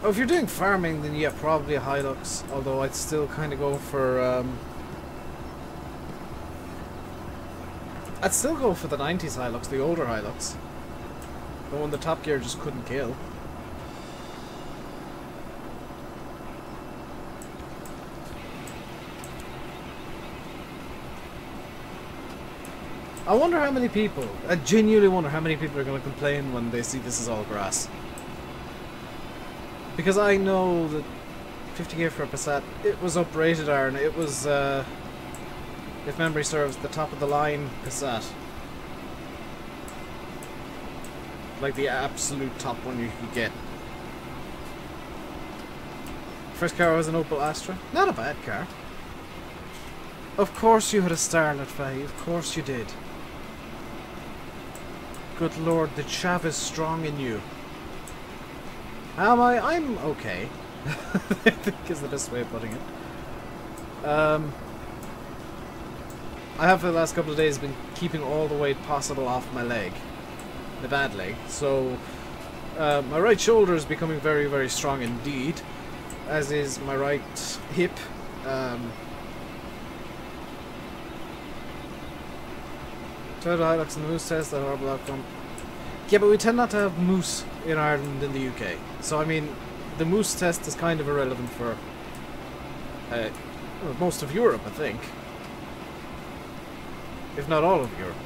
Oh, if you're doing farming, then yeah, probably a Hilux, although I'd still kind of go for, I'd still go for the 90s Hilux, the older Hilux. The one the Top Gear just couldn't kill. I wonder how many people, I genuinely wonder how many people are going to complain when they see this is all grass. Because I know that 50k for a Passat, it was uprated, Aaron. It was, if memory serves, the top of the line Passat. Like the absolute top one you could get. First car was an Opel Astra. Not a bad car. Of course you had a Starlet, Faye. Of course you did. Good lord, the chav is strong in you. Am I? I'm okay. I think is the best way of putting it. I have for the last couple of days been keeping all the weight possible off my leg. The bad leg. So, my right shoulder is becoming very, very strong indeed. As is my right hip. Toyota Hilux and the Moose test, that horrible outcome. Yeah, but we tend not to have moose in Ireland and the UK. So, I mean, the moose test is kind of irrelevant for most of Europe, I think. If not all of Europe.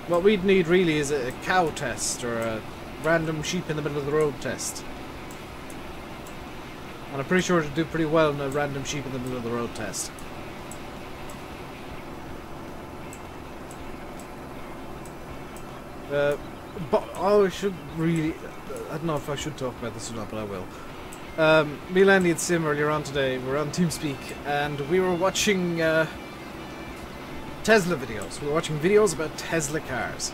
What we'd need really is a cow test or a random sheep in the middle of the road test. And I'm pretty sure it'd do pretty well in a random sheep in the middle of the road test. But I should really... I don't know if I should talk about this or not, but I will. Me, Landy, and Sim earlier on today, we were on TeamSpeak, and we were watching Tesla videos. We were watching videos about Tesla cars.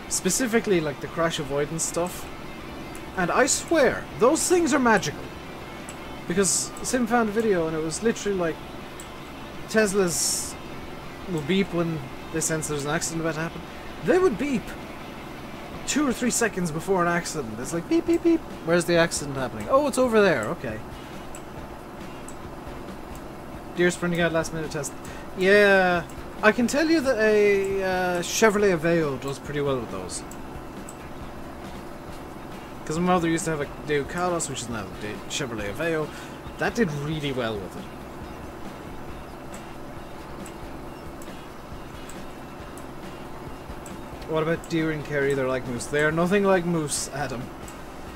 Specifically, like the crash avoidance stuff. And I swear, those things are magical. Because Sim found a video, and it was literally like Teslas will beep when they sense there's an accident about to happen. They would beep 2 or 3 seconds before an accident. It's like beep, beep, beep. Where's the accident happening? Oh, it's over there. Okay. Deer sprinting out last minute test. Yeah, I can tell you that a Chevrolet Aveo does pretty well with those. Because my mother used to have a Deo Carlos, which is now the Chevrolet Aveo. That did really well with it. What about deer in Kerry? They're like moose. They are nothing like moose, Adam.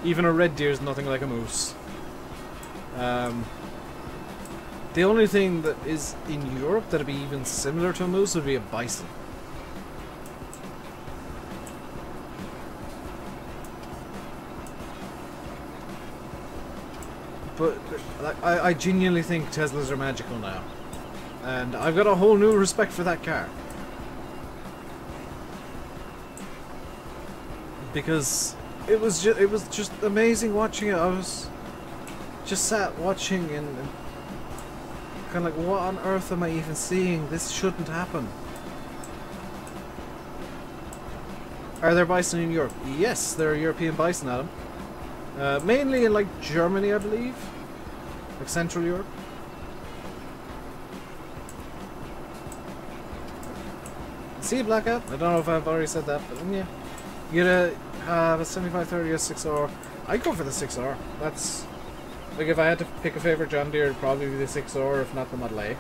Even a red deer is nothing like a moose. The only thing that is in Europe that'd be even similar to a moose would be a bison. But I genuinely think Teslas are magical now. And I've got a whole new respect for that car. Because it was just amazing watching it. I was just sat watching and kind of like, what on earth am I even seeing? This shouldn't happen. Are there bison in Europe? Yes, there are European bison, Adam. Mainly in like Germany, I believe, like Central Europe. See, Blackout? I don't know if I've already said that, but yeah. You get a 7530 or 6R. I'd go for the 6R. That's like, if I had to pick a favorite John Deere, it'd probably be the 6R, if not the Model A.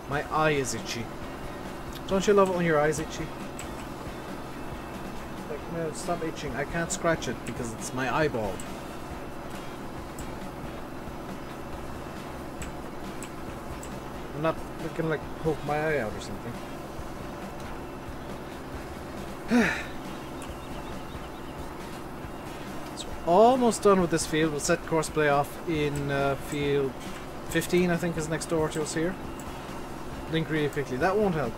My eye is itchy. Don't you love it when your eye's itchy? Like, no, stop itching. I can't scratch it because it's my eyeball. I'm not gonna like poke my eye out or something. So almost done with this field. We'll set course play off in field 15, I think, is next door to us here. Blink really quickly. That won't help.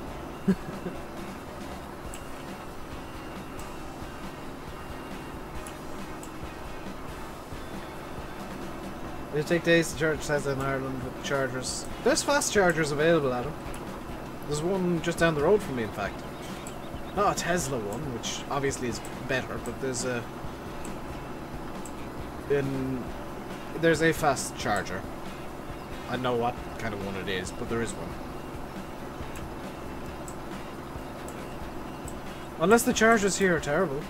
It'll take days to charge Tesla in Ireland with chargers. There's fast chargers available, Adam. There's one just down the road from me, in fact. Not a Tesla one, which obviously is better, but there's a fast charger. I don't know what kind of one it is, but there is one. Unless the chargers here are terrible,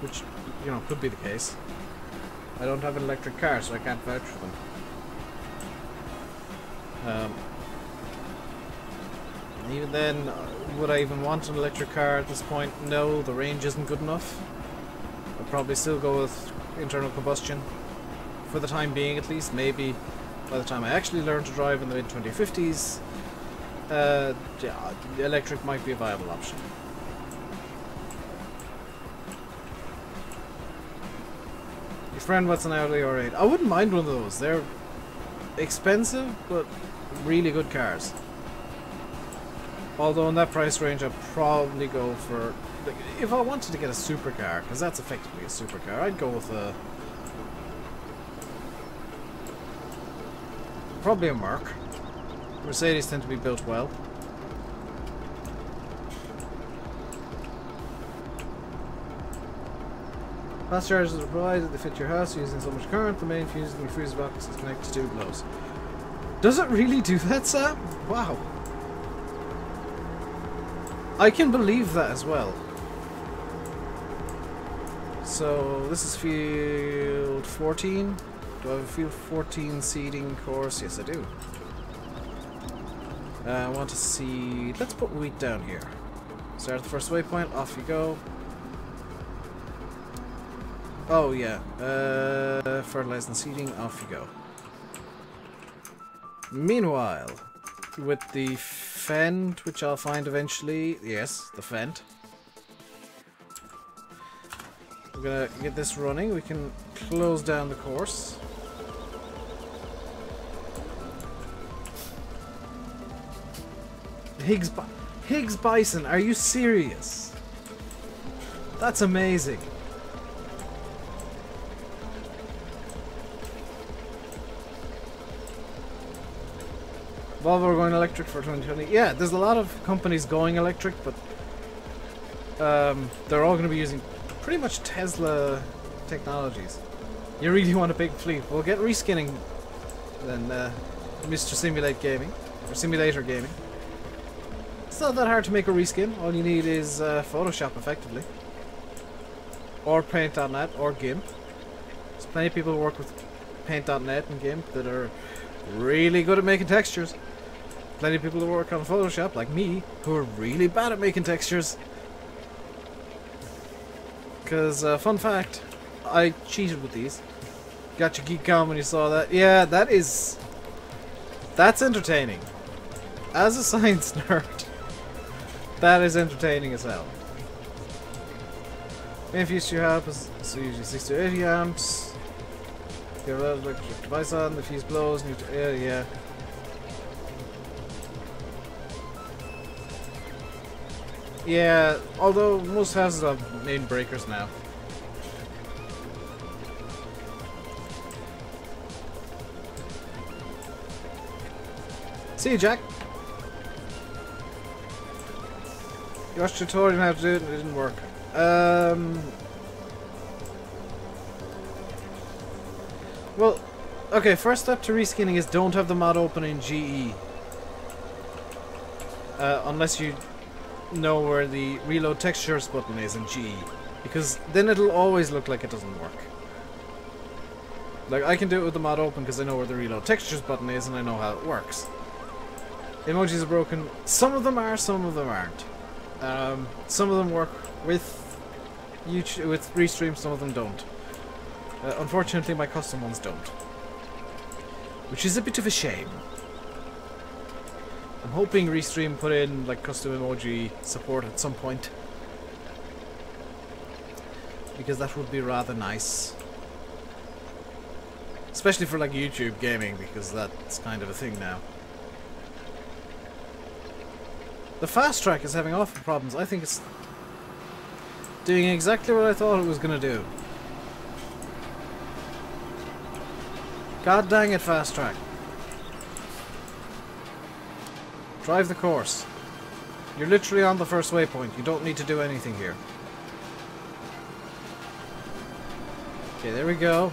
which, you know, could be the case. I don't have an electric car, so I can't vouch for them. Even then, would I even want an electric car at this point? No, the range isn't good enough. I'd probably still go with internal combustion. For the time being, at least. Maybe by the time I actually learn to drive in the mid-2050s, yeah, electric might be a viable option. Your friend, what's an Audi R8? I wouldn't mind one of those. They're expensive, but really good cars. Although in that price range, I'd probably go for... Like, if I wanted to get a supercar, because that's effectively a supercar, I'd go with a... probably a Merc. Mercedes tend to be built well. Fast chargers are provided to fit your house using so much current. The main fuse in your freezer box is connected to 2 glows. Does it really do that, Sam? Wow. I can believe that as well. So, this is field 14. Do I have a field 14 seeding course? Yes, I do. I want to see... Let's put wheat down here. Start the first waypoint. Off you go. Oh, yeah. Fertilize and seeding. Off you go. Meanwhile, with the Fend, which I'll find eventually. Yes, the Fend. We're gonna get this running. We can close down the course. Higgs Bison, are you serious? That's amazing. Volvo are going electric for 2020. Yeah, there's a lot of companies going electric, but they're all going to be using pretty much Tesla technologies. You really want a big fleet? We'll get reskinning then, Mr. Simulate Gaming, or Simulator Gaming. It's not that hard to make a reskin. All you need is Photoshop, effectively. Or Paint.net, or GIMP. There's plenty of people who work with Paint.net and GIMP that are really good at making textures. Plenty of people who work on Photoshop, like me, who are really bad at making textures. Because, fun fact, I cheated with these. Got your geek on when you saw that. Yeah, that's entertaining. As a science nerd, that is entertaining as hell. Main fuse you have is so usually 60 to 80 amps. You have a electric device on, the fuse blows, and yeah. Yeah, although most houses have main breakers now. See you, Jack. You watched a tutorial on how to do it and it didn't work. Well, okay, first step to reskinning is don't have the mod open in GE. Unless you know where the reload textures button is in GE. Because then it'll always look like it doesn't work. Like, I can do it with the mod open because I know where the reload textures button is and I know how it works. Emojis are broken. Some of them are, some of them aren't. Some of them work with YouTube, with Restream, some of them don't. Unfortunately, my custom ones don't. Which is a bit of a shame. I'm hoping Restream put in like custom emoji support at some point. Because that would be rather nice. Especially for like YouTube gaming, because that's kind of a thing now. The fast track is having awful problems. I think it's doing exactly what I thought it was going to do. God dang it, fast track. Drive the course. You're literally on the first waypoint. You don't need to do anything here. Okay, there we go.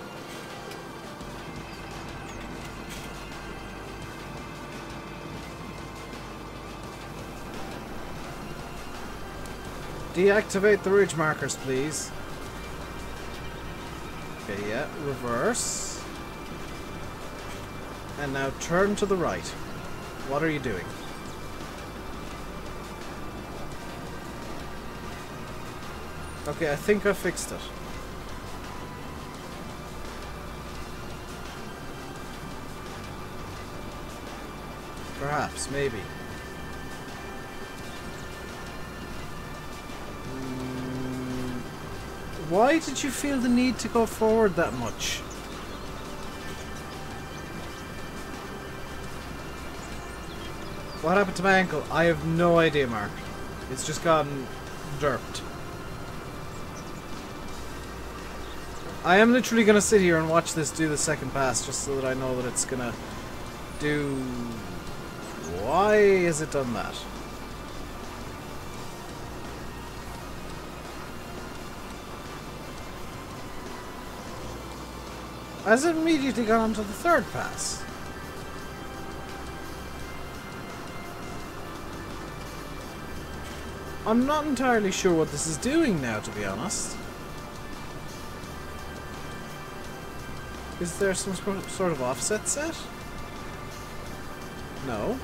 Deactivate the ridge markers, please. Okay, yeah, reverse. And now turn to the right. What are you doing? Okay, I think I fixed it. Perhaps, maybe. Why did you feel the need to go forward that much? What happened to my ankle? I have no idea, Mark. It's just gotten derped. I am literally going to sit here and watch this do the second pass just so that I know that it's going to do... Why has it done that? Has it immediately gone on to the third pass? I'm not entirely sure what this is doing now, to be honest. Is there some sort of offset set? No.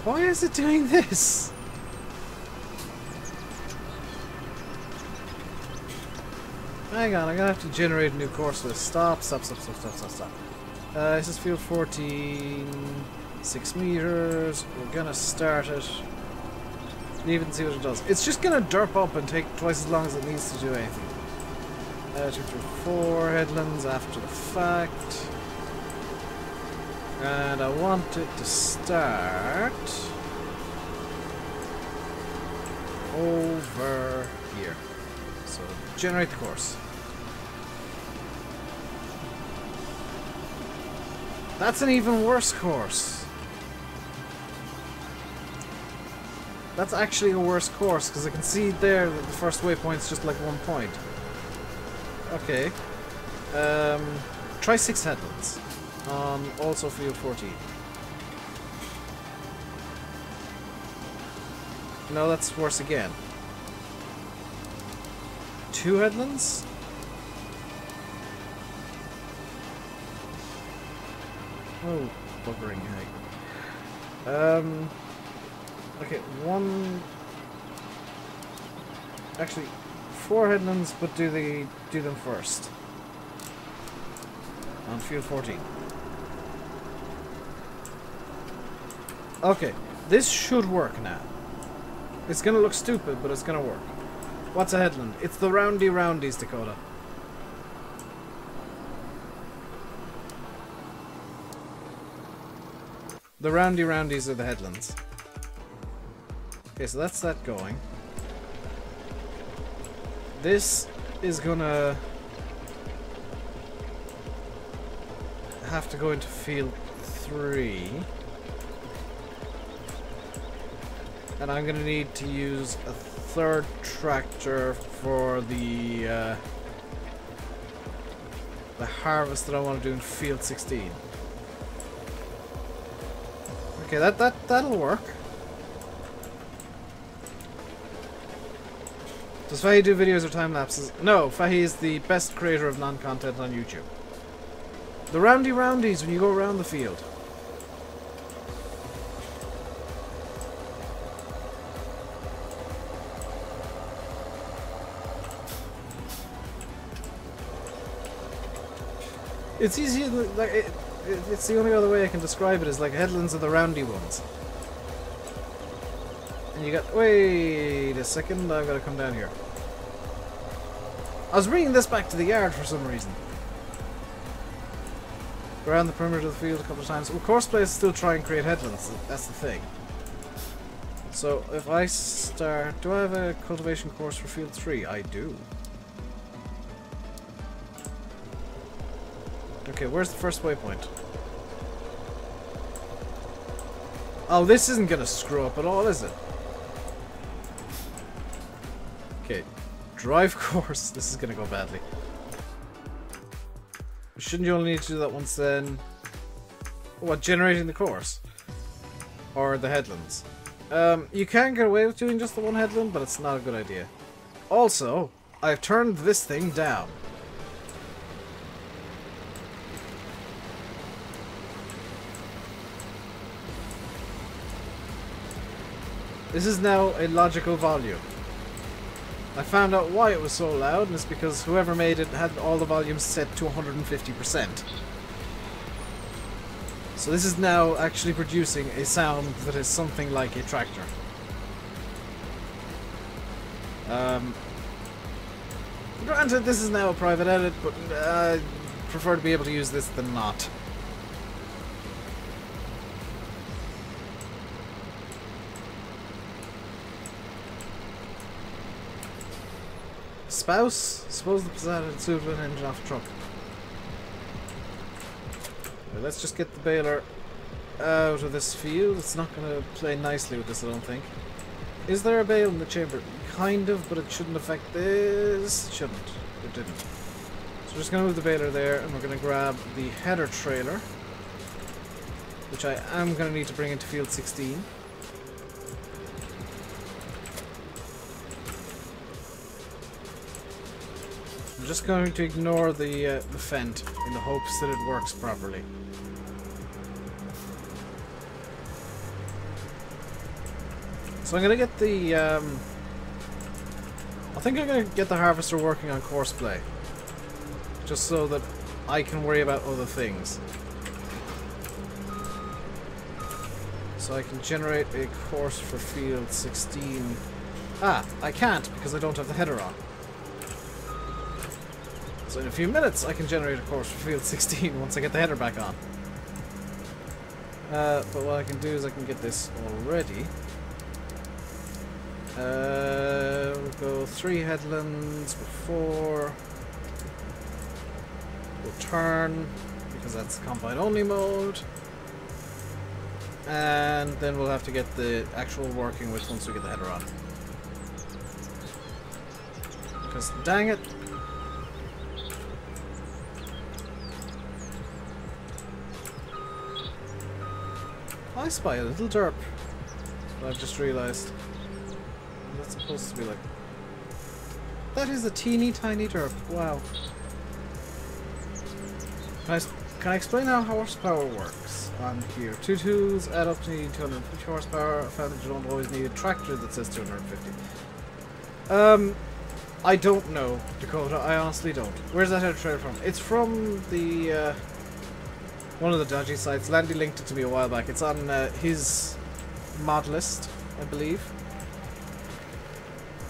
Why is it doing this? Hang on, I'm gonna have to generate a new course list. Stop. This is field 14. 6 meters. We're gonna start it. Leave it and see what it does. It's just gonna derp up and take twice as long as it needs to do anything. 2 through 4 headlands after the fact. And I want it to start over here. So generate the course. That's an even worse course. That's actually a worse course because I can see there that the first waypoint's just like 1 point. Okay. Try 6 headlands on also field 14. No, that's worse again. 2 headlands? Oh, buggering heck. Okay, 1... Actually, 4 headlands, but do them first. On field 14. Okay, this should work now. It's gonna look stupid, but it's gonna work. What's a headland? It's the Roundy Roundies, Dakota. The Roundy Roundies are the headlands. Okay, so that's that going. This is gonna have to go into field 3. And I'm gonna need to use a 3rd tractor for the harvest that I want to do in field 16. Okay, that'll work. Does Fahy do videos or time lapses? No, Fahy is the best creator of non-content on YouTube. The Roundy Roundies when you go around the field. It's easy, like it's the only other way I can describe it is like headlands are the roundy ones. And you got, wait a second, I've got to come down here. I was bringing this back to the yard for some reason. Go around the perimeter of the field a couple of times. Well, course players still try and create headlands, that's the thing. So if I start, do I have a cultivation course for field 3? I do. Okay, where's the first waypoint? Oh, this isn't gonna screw up at all, is it? Okay, drive course. This is gonna go badly. Shouldn't you only need to do that once then? What, generating the course? Or the headlands? You can get away with doing just the one headland, but it's not a good idea. Also, I've turned this thing down. This is now a logical volume. I found out why it was so loud, and it's because whoever made it had all the volumes set to 150%. So this is now actually producing a sound that is something like a tractor. Granted, this is now a private edit, but I prefer to be able to use this than not. Spouse? Suppose the Passat had suited an engine off a truck. Well, let's just get the baler out of this field. It's not going to play nicely with this, I don't think. Is there a bale in the chamber? Kind of, but it shouldn't affect this. It shouldn't. It didn't. So we're just going to move the baler there, and we're going to grab the header trailer, which I am going to need to bring into field 16. I'm just going to ignore the fent in the hopes that it works properly. So I'm going to get the... I think I'm going to get the harvester working on course play. Just so that I can worry about other things. So I can generate a course for field 16. Ah, I can't because I don't have the header on. So in a few minutes I can generate a course for field 16 once I get the header back on. But what I can do is I can get this already. We'll go 3 headlands before. We'll turn, because that's combine only mode. And then we'll have to get the actual working with once we get the header on. Because dang it. I spy a little derp. But I've just realised. That's supposed to be like... That is a teeny tiny derp. Wow. Can I explain how horsepower works on here? 2 tools add up to needing 250 horsepower. I found that you don't always need a tractor that says 250. I don't know, Dakota. I honestly don't. Where's that header trailer from? It's from the one of the dodgy sites. Landy linked it to me a while back. It's on his mod list, I believe.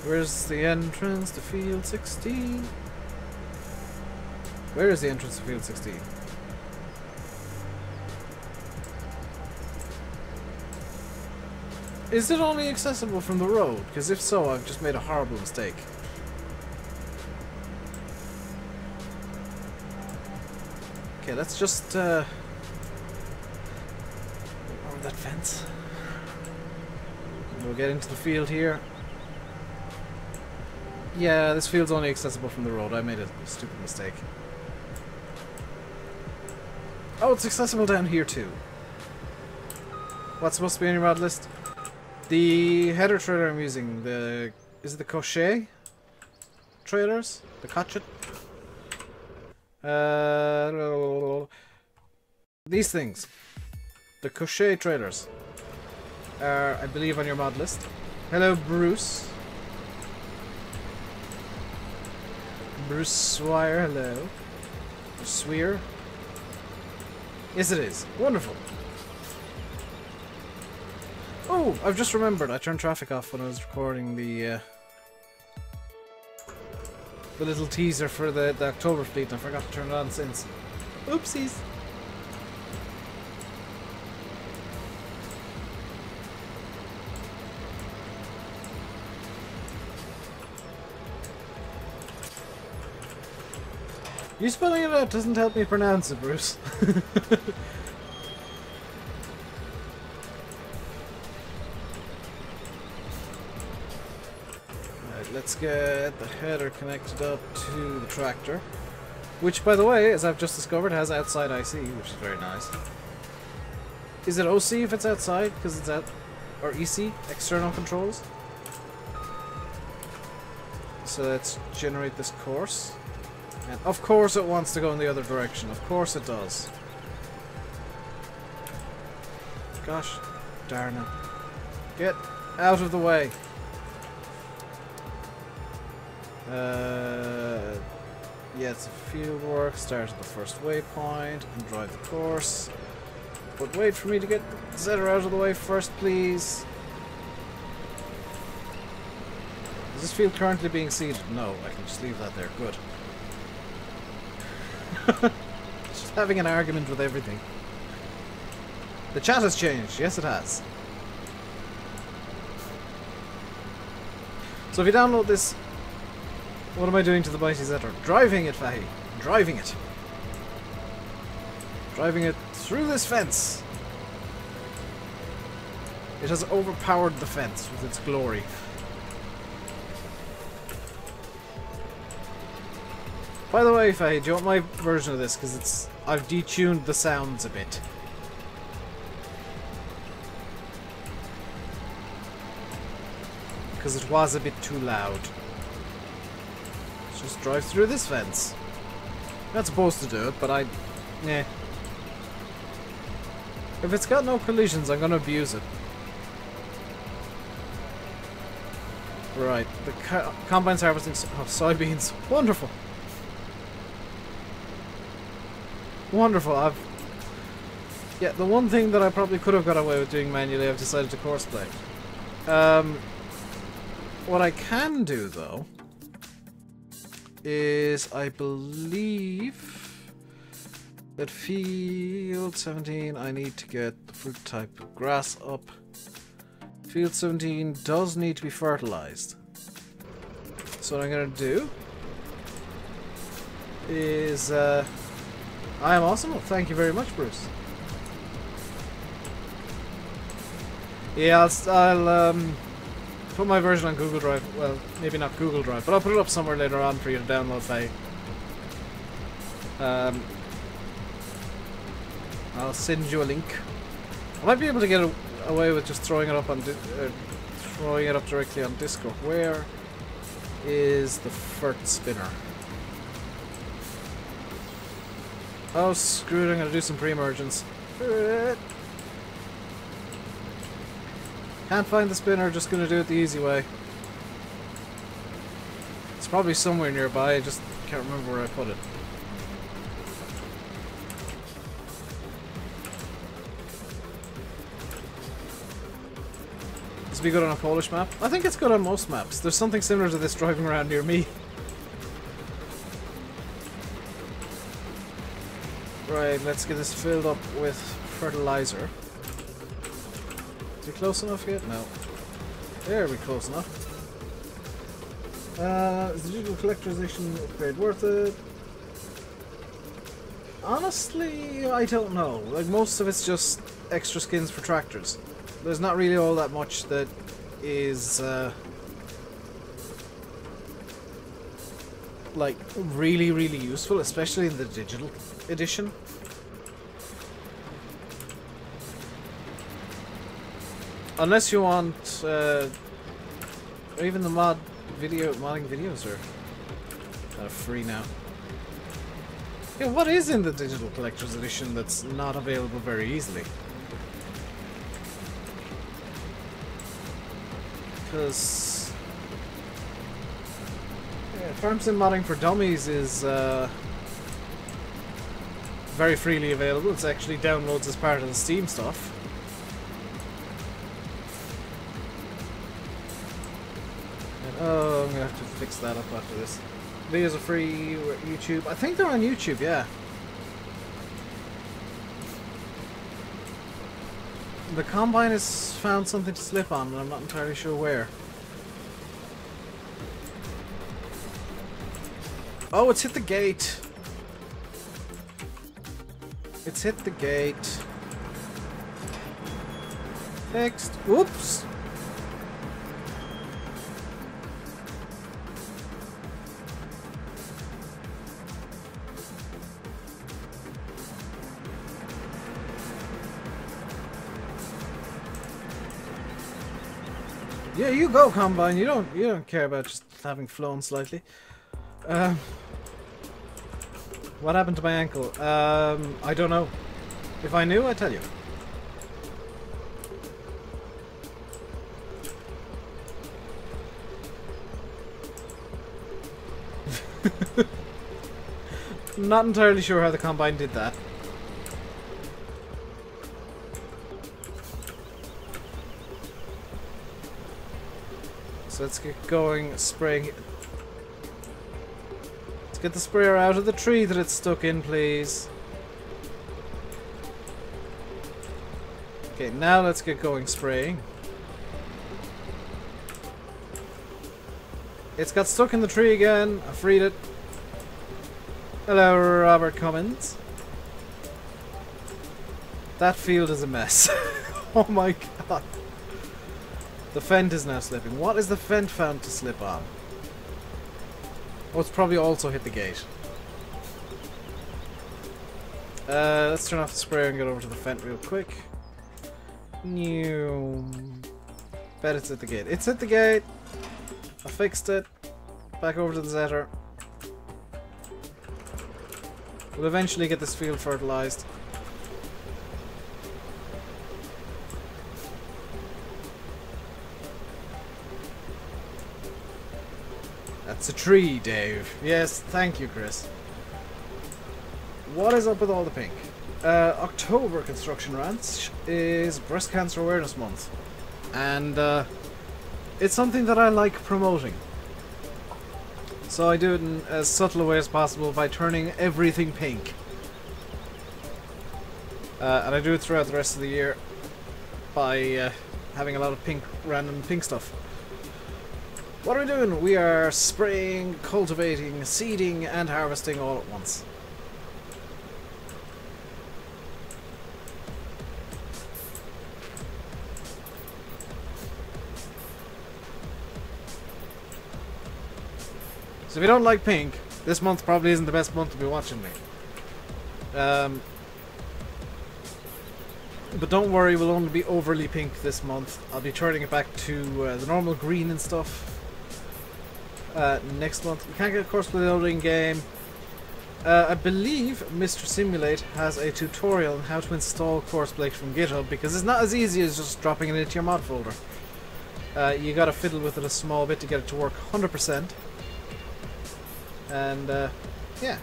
Where's the entrance to field 16? Where is the entrance to field 16? Is it only accessible from the road? Because if so, I've just made a horrible mistake. Okay, let's just over that fence. We'll get into the field here. Yeah, this field's only accessible from the road. I made a stupid mistake. Oh, it's accessible down here too. What's supposed to be on your mod list? The header trailer I'm using, is it the Crochet trailers? The Cochet? These things. The Crochet trailers are, I believe, on your mod list. Hello, Bruce. Bruce Swire, hello. Swear. Yes, it is. Wonderful. Oh, I've just remembered. I turned traffic off when I was recording the little teaser for the October fleet, and I forgot to turn it on since. Oopsies. You spelling it out doesn't help me pronounce it, Bruce. Let's get the header connected up to the tractor. Which, by the way, as I've just discovered, has outside IC, which is very nice. Is it OC if it's outside? Because it's out... Or EC? External controls? So let's generate this course. And of course it wants to go in the other direction. Of course it does. Gosh darn it. Get out of the way. Yeah, it's a field work. Start at the first waypoint and drive the course. But wait for me to get the Zetter out of the way first, please. Is this field currently being seeded? No, I can just leave that there. Good. Just having an argument with everything. The chat has changed. Yes, it has. So if you download this... What am I doing to the Mighty Zetter? Driving it, Fahy. Driving it. Driving it through this fence. It has overpowered the fence with its glory. By the way, Fahy, do you want my version of this? Because it's... I've detuned the sounds a bit. Because it was a bit too loud. Just drive through this fence. Not supposed to do it, but I... Nah. If it's got no collisions, I'm gonna abuse it. Right, the combine's harvesting soybeans. Wonderful. Wonderful. Yeah, the one thing that I probably could have got away with doing manually, I've decided to course play. What I can do, though, is I believe that field 17, I need to get the fruit type grass up. Field 17 does need to be fertilized. So what I'm going to do is... I am awesome. Well, thank you very much, Bruce. Yeah, I'll put my version on Google Drive. Well, maybe not Google Drive, but I'll put it up somewhere later on for you to download. I'll send you a link. I might be able to get away with just throwing it up on throwing it up directly on Discord. Where is the fert spinner? Oh, screw it! I'm gonna do some pre-emergence. Can't find the spinner, just gonna do it the easy way. It's probably somewhere nearby, I just can't remember where I put it. This would be good on a Polish map. I think it's good on most maps. There's something similar to this driving around near me. Right, let's get this filled up with fertilizer. Is we close enough yet? No. There, we're close enough. Is the digital collector's edition upgrade worth it? Honestly, I don't know. Like, most of it's just extra skins for tractors. There's not really all that much that is, like, really, really useful, especially in the digital edition. Unless you want, or even the modding videos are kind of free now. Yeah, what is in the digital collector's edition that's not available very easily? Because yeah, Farm Sim modding for dummies is very freely available. It's actually downloads as part of the Steam stuff. Oh, I'm gonna have to fix that up after this. Videos are free on YouTube. I think they're on YouTube, yeah. The Combine has found something to slip on, and I'm not entirely sure where. Oh, it's hit the gate! It's hit the gate. Fixed. Whoops! Yeah, you go, Combine. You don't care about just having flown slightly. What happened to my ankle? I don't know. If I knew, I'd tell you. Not entirely sure how the Combine did that. So let's get going, spraying. Let's get the sprayer out of the tree that it's stuck in, please. Okay, now let's get going spraying. It's got stuck in the tree again. I freed it. Hello, Robert Cummins. That field is a mess. Oh my god. The fent is now slipping. What is the fent found to slip on? Oh, it's probably also hit the gate. Let's turn off the sprayer and get over to the fent real quick. New. Bet it's hit the gate. It's hit the gate. I fixed it. Back over to the Zetter. We'll eventually get this field fertilized. That's a tree, Dave. Yes, thank you, Chris. What is up with all the pink? October Construction Ranch is Breast Cancer Awareness Month, and it's something that I like promoting. So I do it in as subtle a way as possible by turning everything pink. And I do it throughout the rest of the year by having a lot of random pink stuff. What are we doing? We are spraying, cultivating, seeding, and harvesting all at once. So if you don't like pink, this month probably isn't the best month to be watching me. But don't worry, we'll only be overly pink this month. I'll be turning it back to the normal green and stuff next month. You can't get courseplay loading game. I believe Mr. Simulate has a tutorial on how to install courseplay from GitHub, because it's not as easy as just dropping it into your mod folder. You gotta fiddle with it a small bit to get it to work 100%. And yeah,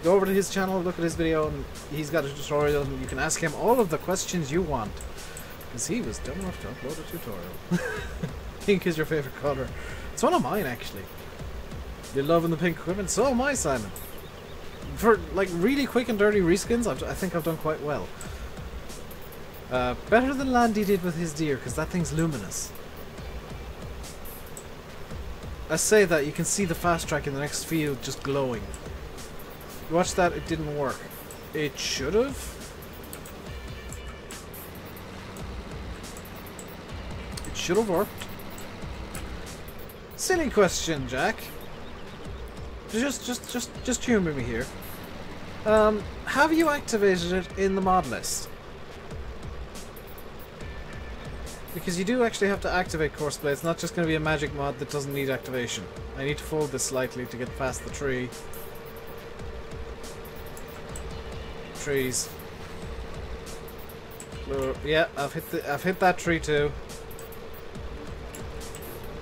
go over to his channel, look at his video, and he's got a tutorial, and you can ask him all of the questions you want, because he was dumb enough to upload a tutorial. Pink is your favourite colour. It's one of mine, actually. You're loving the pink equipment? So am I, Simon. For like really quick and dirty reskins, I think I've done quite well. Better than Landy did with his deer, because that thing's luminous. I say that, you can see the fast track in the next field just glowing. You watch that, it didn't work. It should have. It should have worked. Silly question, Jack. Just humour me here. Have you activated it in the mod list? Because you do actually have to activate courseplay. It's not just going to be a magic mod that doesn't need activation. I need to fold this slightly to get past the tree. Trees. Yeah, I've hit that tree too.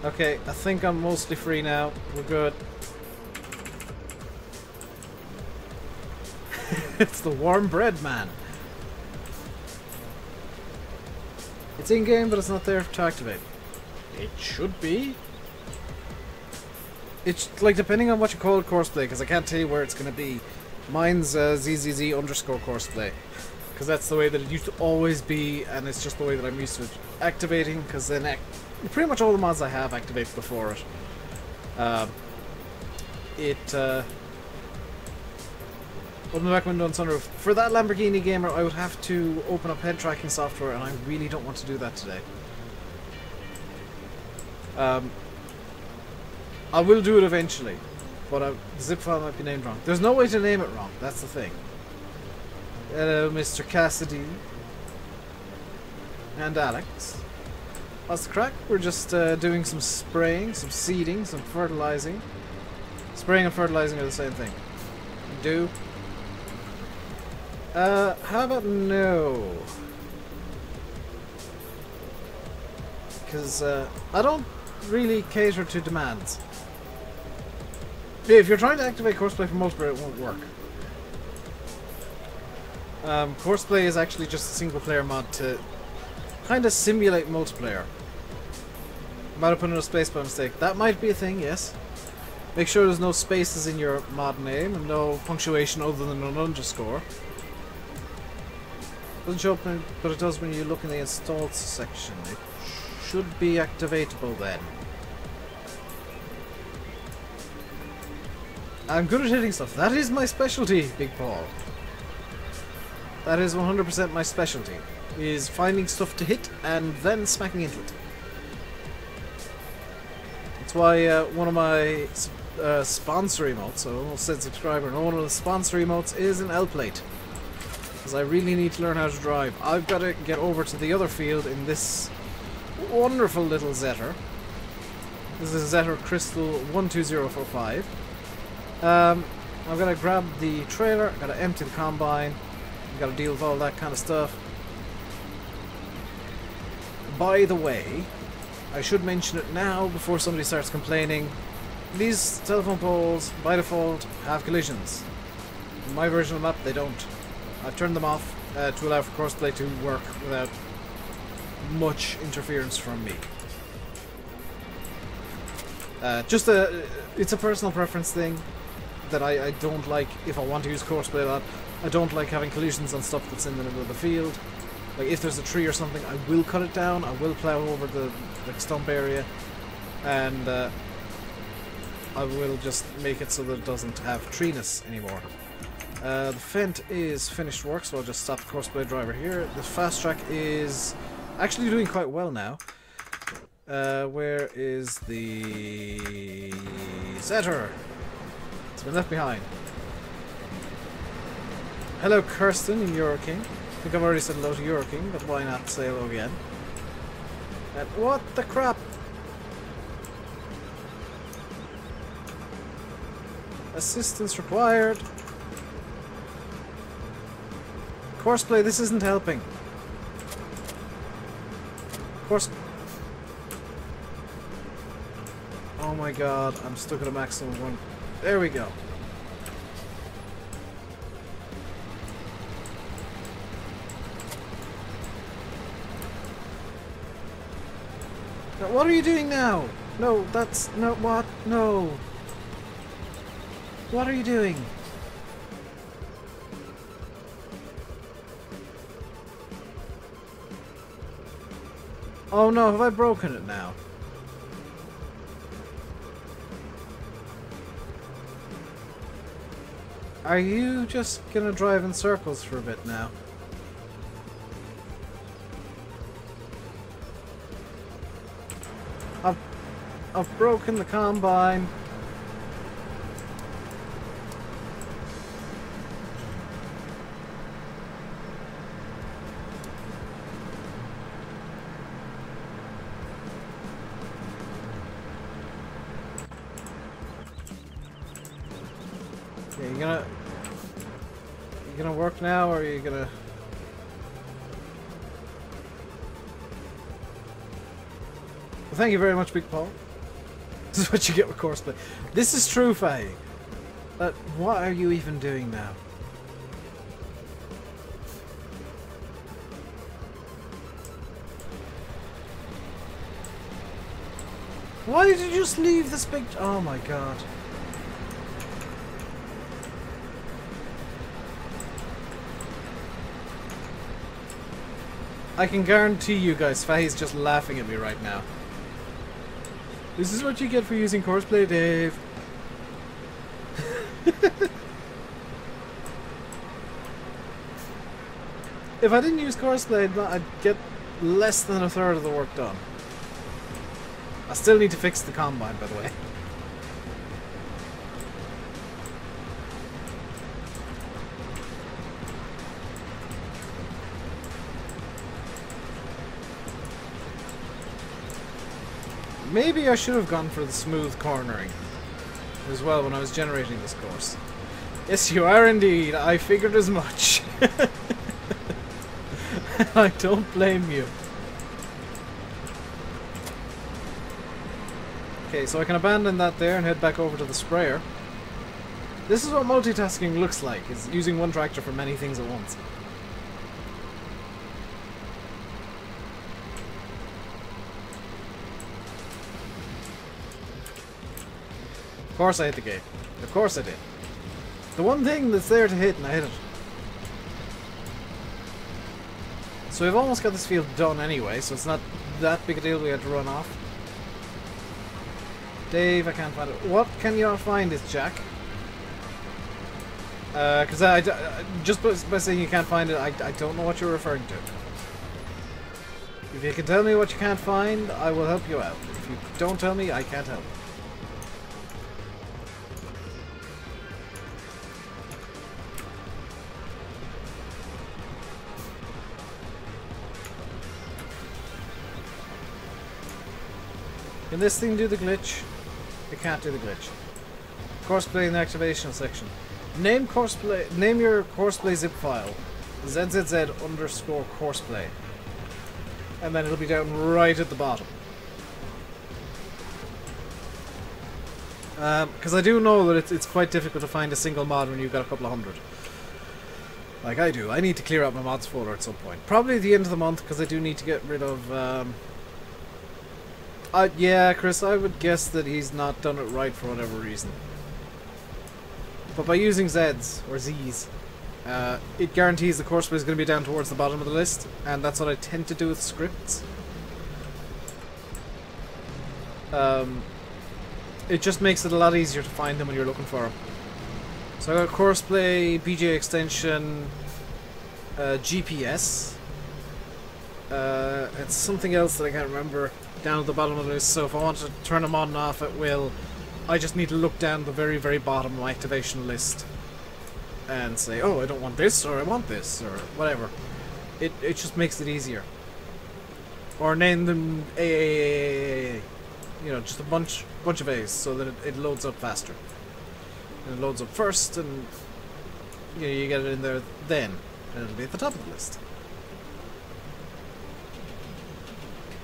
Okay, I think I'm mostly free now. We're good. It's the warm bread man. It's in-game, but it's not there to activate. It should be. It's like, depending on what you call it, courseplay, because I can't tell you where it's going to be. Mine's ZZZ_courseplay, because that's the way that it used to always be, and it's just the way that I'm used to it activating, because then pretty much all the mods I have activate before it. Open the back window on sunroof. For that Lamborghini gamer, I would have to open up head tracking software, and I really don't want to do that today. I will do it eventually, but the zip file might be named wrong. There's no way to name it wrong, that's the thing. Hello, Mr. Cassidy. And Alex. What's the crack? We're just doing some spraying, some seeding, some fertilizing. Spraying and fertilizing are the same thing. Do. How about no? Because I don't really cater to demands. If you're trying to activate courseplay for multiplayer, it won't work. Courseplay is actually just a single player mod to kind of simulate multiplayer. I might have put in a space by mistake. That might be a thing, yes. Make sure there's no spaces in your mod name and no punctuation other than an underscore. Doesn't show up, but it does when you look in the installed section. It should be activatable then. I'm good at hitting stuff. That is my specialty, Big Paul. That is 100% my specialty. Is finding stuff to hit and then smacking into it. That's why one of my sponsor emotes, I almost said subscriber, no, one of the sponsor emotes is an L plate. Because I really need to learn how to drive. I've got to get over to the other field in this wonderful little Zetter. This is Zetter Crystal 12045. I've got to grab the trailer, I've got to empty the combine, I've got to deal with all that kind of stuff. By the way, I should mention it now before somebody starts complaining. These telephone poles, by default, have collisions. In my version of the map, they don't. I've turned them off to allow for crossplay to work without much interference from me. It's a personal preference thing that I don't like. If I want to use courseplay a lot, I don't like having collisions on stuff that's in the middle of the field. Like if there's a tree or something, I will cut it down. I will plow over the stump area, and I will just make it so that it doesn't have treeness anymore. The Fent is finished work, so I'll just stop the courseplay driver here. The fast track is actually doing quite well now. Where is the setter? It's been left behind. Hello, Kirsten in Euroking. I think I've already said hello to Euroking, but why not say hello again? And what the crap? Assistance required. Courseplay, this isn't helping. Oh my god, I'm stuck at a maximum one. There we go. Now, what are you doing now? No, that's not what. No. What are you doing? Oh no, have I broken it now? Are you just gonna drive in circles for a bit now? I've broken the combine. Yeah, you gonna work now, or are you gonna? Well, thank you very much, Big Paul. This is what you get with courseplay. This is true, Faye. But what are you even doing now? Why did you just leave this big... Oh my god. I can guarantee you guys, Faye's just laughing at me right now. This is what you get for using courseplay, Dave. If I didn't use courseplay, I'd get less than a third of the work done. I still need to fix the combine, by the way. Maybe I should have gone for the smooth cornering as well when I was generating this course. Yes, you are indeed. I figured as much. I don't blame you. Okay, so I can abandon that there and head back over to the sprayer. This is what multitasking looks like, is using one tractor for many things at once. Of course I hit the gate. Of course I did. The one thing that's there to hit, and I hit it. So we've almost got this field done anyway, so it's not that big a deal we had to run off. Dave, I can't find it. What can you not find it, Jack? Because just by saying you can't find it, I don't know what you're referring to. If you can tell me what you can't find, I will help you out. If you don't tell me, I can't help. Can this thing do the glitch? It can't do the glitch. Courseplay in the activation section. Name your courseplay zip file. ZZZ_courseplay. And then it'll be down right at the bottom. Because I do know that it's quite difficult to find a single mod when you've got a couple of hundred. Like I do. I need to clear out my mods folder at some point. Probably at the end of the month, because I do need to get rid of... yeah, Chris, I would guess that he's not done it right for whatever reason. But by using Zs, or Zs, it guarantees the course play is going to be down towards the bottom of the list, and that's what I tend to do with scripts. It just makes it a lot easier to find them when you're looking for them. So I got courseplay, BJ extension, GPS. It's something else that I can't remember down at the bottom of the list. So if I want to turn them on and off at will, I just need to look down the very, very bottom of my activation list and say, oh, I don't want this, or I want this, or whatever. It just makes it easier. Or name them A. You know, just a bunch of A's so that it loads up faster. And it loads up first, and you know, you get it in there then, and it'll be at the top of the list.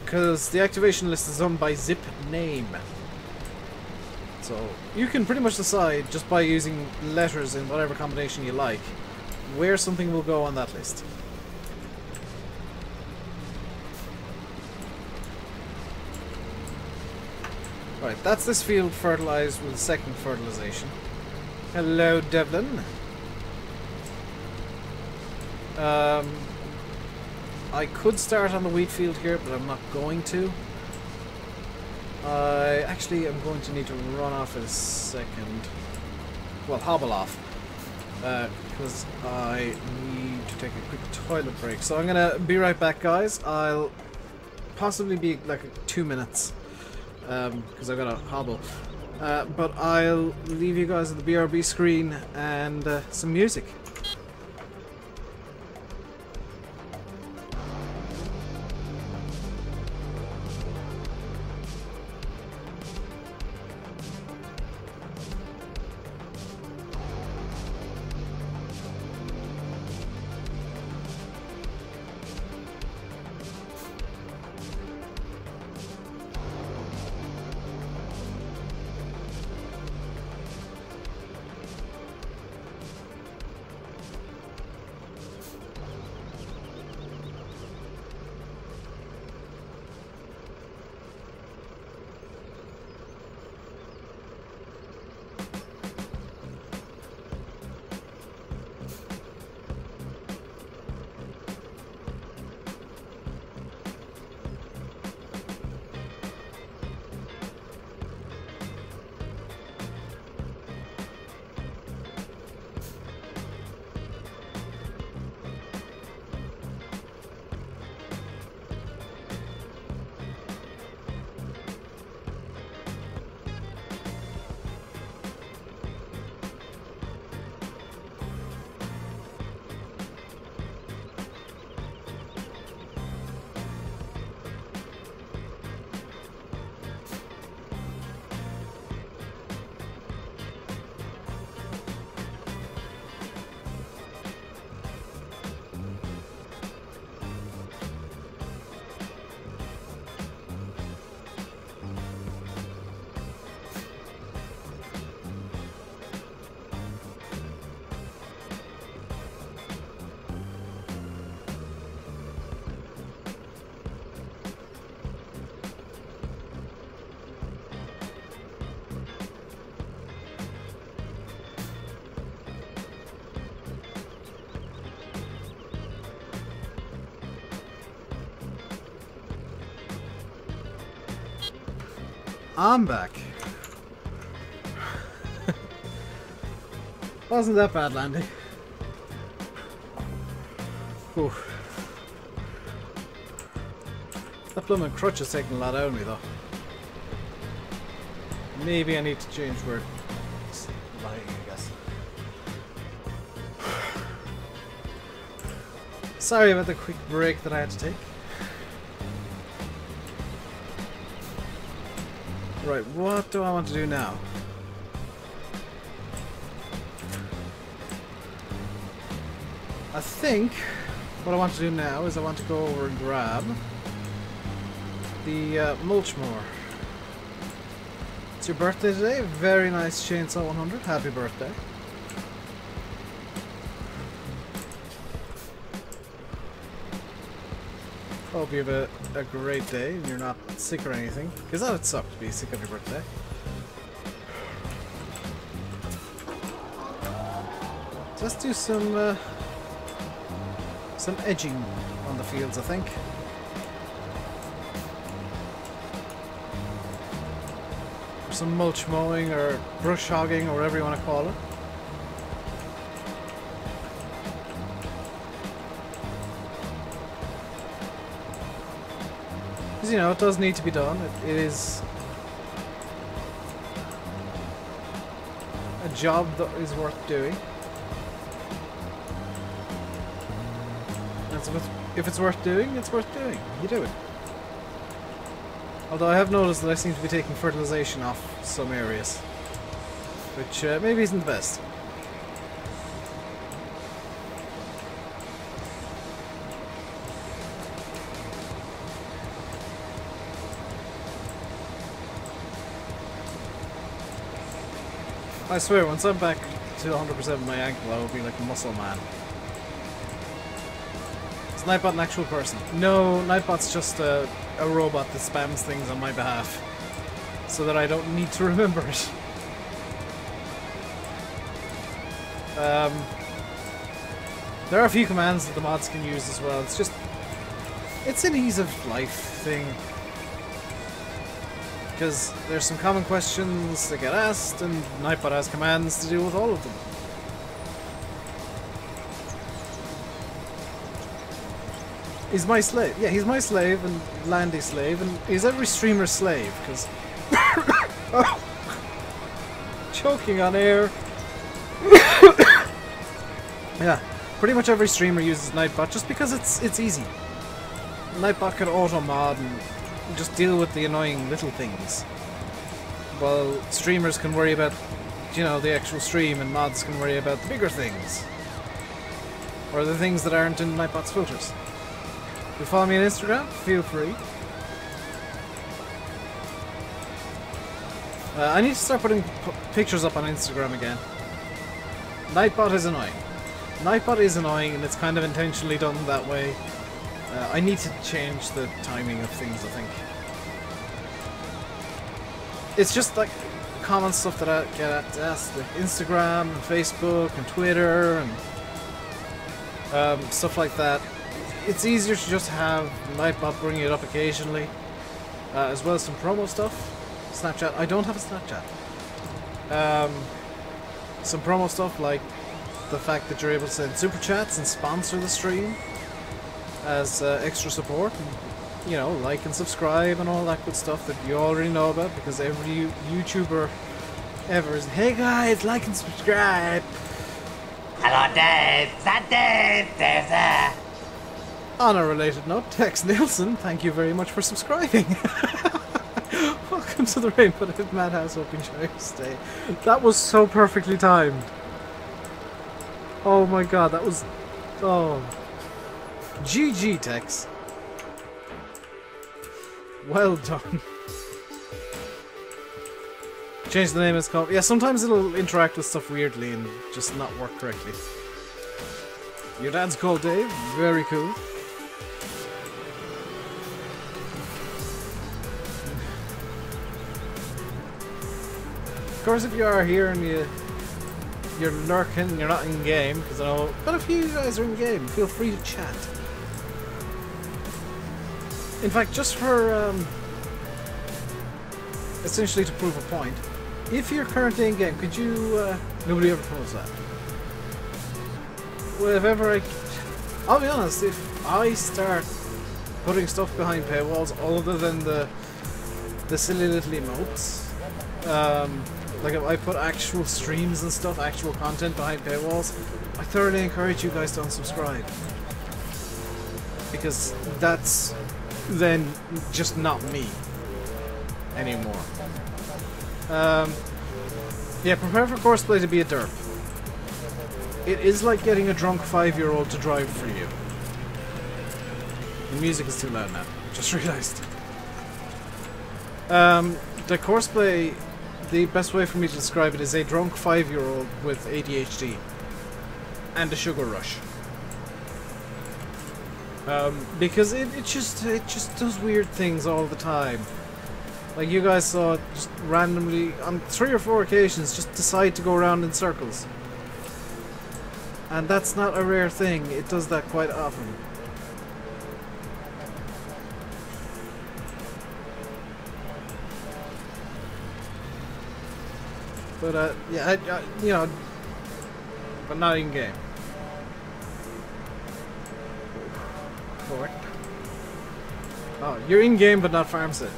Because the activation list is done by zip name. So you can pretty much decide, just by using letters in whatever combination you like, where something will go on that list. Right, that's this field fertilized with second fertilization. Hello, Devlin. I could start on the wheat field here, but I'm not going to. I actually am going to need to run off in a second. Well, hobble off. Because I need to take a quick toilet break. So I'm going to be right back, guys. I'll possibly be like 2 minutes. Because I've got to hobble. But I'll leave you guys at the BRB screen and some music. I'm back. Wasn't that bad landing. Whew. That blooming crutch is taking a lot out of me though. Maybe I need to change where it's lying, I guess. Sorry about the quick break that I had to take. Right, what do I want to do now? I think what I want to do now is I want to go over and grab the mulch mower. It's your birthday today. Very nice Chainsaw 100. Happy birthday. Hope you have a great day and you're not sick or anything. Because that would suck to be sick on your birthday. Let's do some edging on the fields, I think. Or some mulch mowing or brush hogging or whatever you want to call it. Because, you know, it does need to be done. It is a job that is worth doing. If it's worth doing, it's worth doing. You do it. Although I have noticed that I seem to be taking fertilization off some areas. Which maybe isn't the best. I swear, once I'm back to 100% of my ankle, I will be like a muscle man. Is Nightbot an actual person? No, Nightbot's just a robot that spams things on my behalf. So that I don't need to remember it. There are a few commands that the mods can use as well. It's just... it's an ease of life thing. Because there's some common questions that get asked, and Nightbot has commands to deal with all of them. He's my slave. Yeah, he's my slave and Landy's slave, and he's every streamer's slave, because... choking on air. Yeah, pretty much every streamer uses Nightbot just because it's easy. Nightbot can auto-mod and just deal with the annoying little things. While streamers can worry about, you know, the actual stream, and mods can worry about the bigger things. Or the things that aren't in Nightbot's filters. If you follow me on Instagram, feel free. I need to start putting pictures up on Instagram again. Nightbot is annoying. Nightbot is annoying, and it's kind of intentionally done that way. I need to change the timing of things, I think. It's just like common stuff that I get asked, like Instagram and Facebook and Twitter and stuff like that. It's easier to just have Nightbot bring it up occasionally, as well as some promo stuff. Snapchat. I don't have a Snapchat. Some promo stuff like the fact that you're able to send super chats and sponsor the stream as extra support, and, you know, like and subscribe and all that good stuff that you already know about, because every YouTuber ever is, hey guys, like and subscribe. Hello, Dave. Is that Dave? Dave there. On a related note, Tex Nielsen, thank you very much for subscribing. Welcome to the RainbowDave Madhouse Open Show Stay. That was so perfectly timed. Oh my god, that was... oh. GG, Tex. Well done. Change the name, it's called... yeah, sometimes it'll interact with stuff weirdly and just not work correctly. Your dad's called Dave? Very cool. Of course, if you are here and you're lurking, you're not in game, because I know quite a few of you guys are in game. Feel free to chat. In fact, just for essentially to prove a point, if you're currently in game, could you? Nobody ever promotes that. Well, if ever I'll be honest, if I start putting stuff behind paywalls other than the silly little emotes, like if I put actual streams and stuff, actual content behind paywalls, I thoroughly encourage you guys to unsubscribe. Because that's then just not me anymore. Yeah, prepare for Courseplay to be a derp. It is like getting a drunk 5-year-old to drive for you. The music is too loud now, just realised. The Courseplay, the best way for me to describe it is a drunk 5-year-old with ADHD and a sugar rush. Because it just does weird things all the time. Like you guys saw it just randomly on 3 or 4 occasions just decide to go around in circles. And that's not a rare thing, it does that quite often. But yeah, you know, but not in game. Forward. Oh, you're in game, but not farm sim.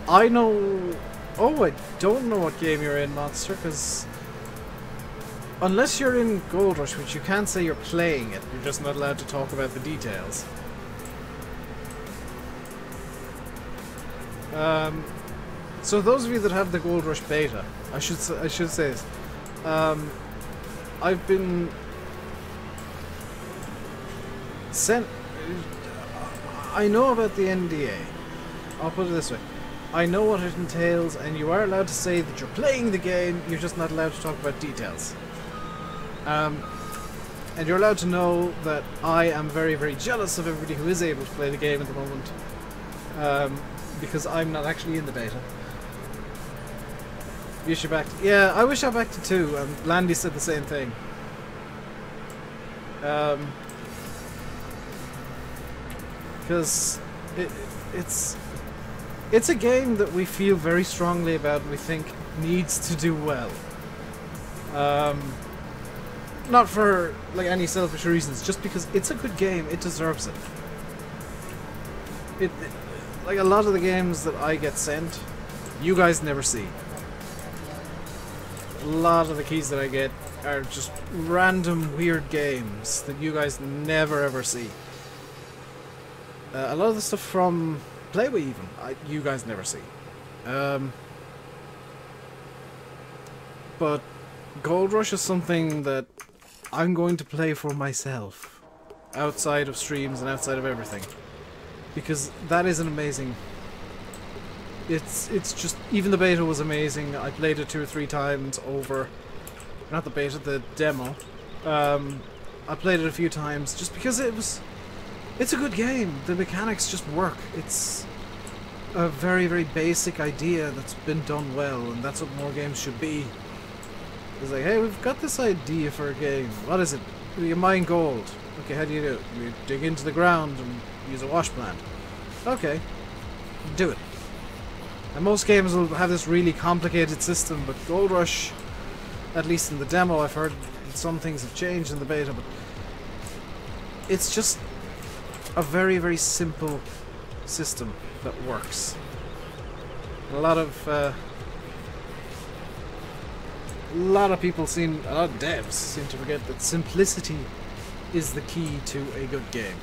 I know. Oh, I don't know what game you're in, Monster, because unless you're in Gold Rush, which you can't say you're playing it, you're just not allowed to talk about the details. So those of you that have the Gold Rush beta, I should say this. I've been sent. I know about the NDA. I'll put it this way. I know what it entails, and you are allowed to say that you're playing the game. You're just not allowed to talk about details. And you're allowed to know that I am very, very jealous of everybody who is able to play the game at the moment. Because I'm not actually in the beta. You should back to, yeah, I wish I backed it too, and Landy said the same thing. Because it's a game that we feel very strongly about and we think needs to do well. Not for like any selfish reasons, just because it's a good game, it deserves it. Like a lot of the games that I get sent, you guys never see. A lot of the keys that I get are just random weird games that you guys never ever see. A lot of the stuff from Playway even, you guys never see. But Gold Rush is something that I'm going to play for myself, outside of streams and outside of everything. Because that is an amazing... It's just... Even the beta was amazing. I played it 2 or 3 times over... Not the beta, the demo. I played it a few times just because it was... It's a good game. The mechanics just work. It's a very, very basic idea that's been done well, and that's what more games should be. It's like, hey, we've got this idea for a game. What is it? You mine gold. Okay, how do you do it? You dig into the ground and use a wash plant. Okay, do it. And most games will have this really complicated system, but Gold Rush, at least in the demo, I've heard that some things have changed in the beta, but it's just a very, very simple system that works. A lot of people seem, a lot of devs seem to forget that simplicity is the key to a good game.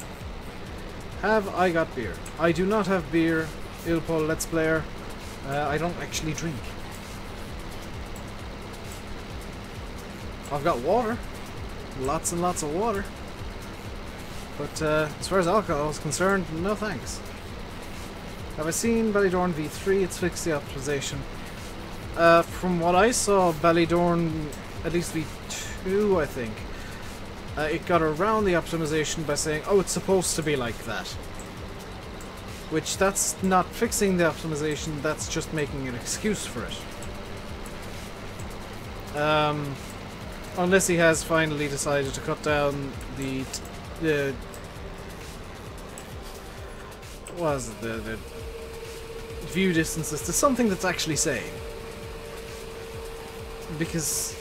Have I got beer? I do not have beer, Ilpol Let's Player. I don't actually drink. I've got water. Lots and lots of water. But as far as alcohol is concerned, no thanks. Have I seen Ballydorn V3? It's fixed the optimization. From what I saw, Ballydorn, at least V2, I think, it got around the optimization by saying, oh, it's supposed to be like that. Which, that's not fixing the optimization, that's just making an excuse for it. Unless he has finally decided to cut down the what was it, the view distances to something that's actually sane. Because,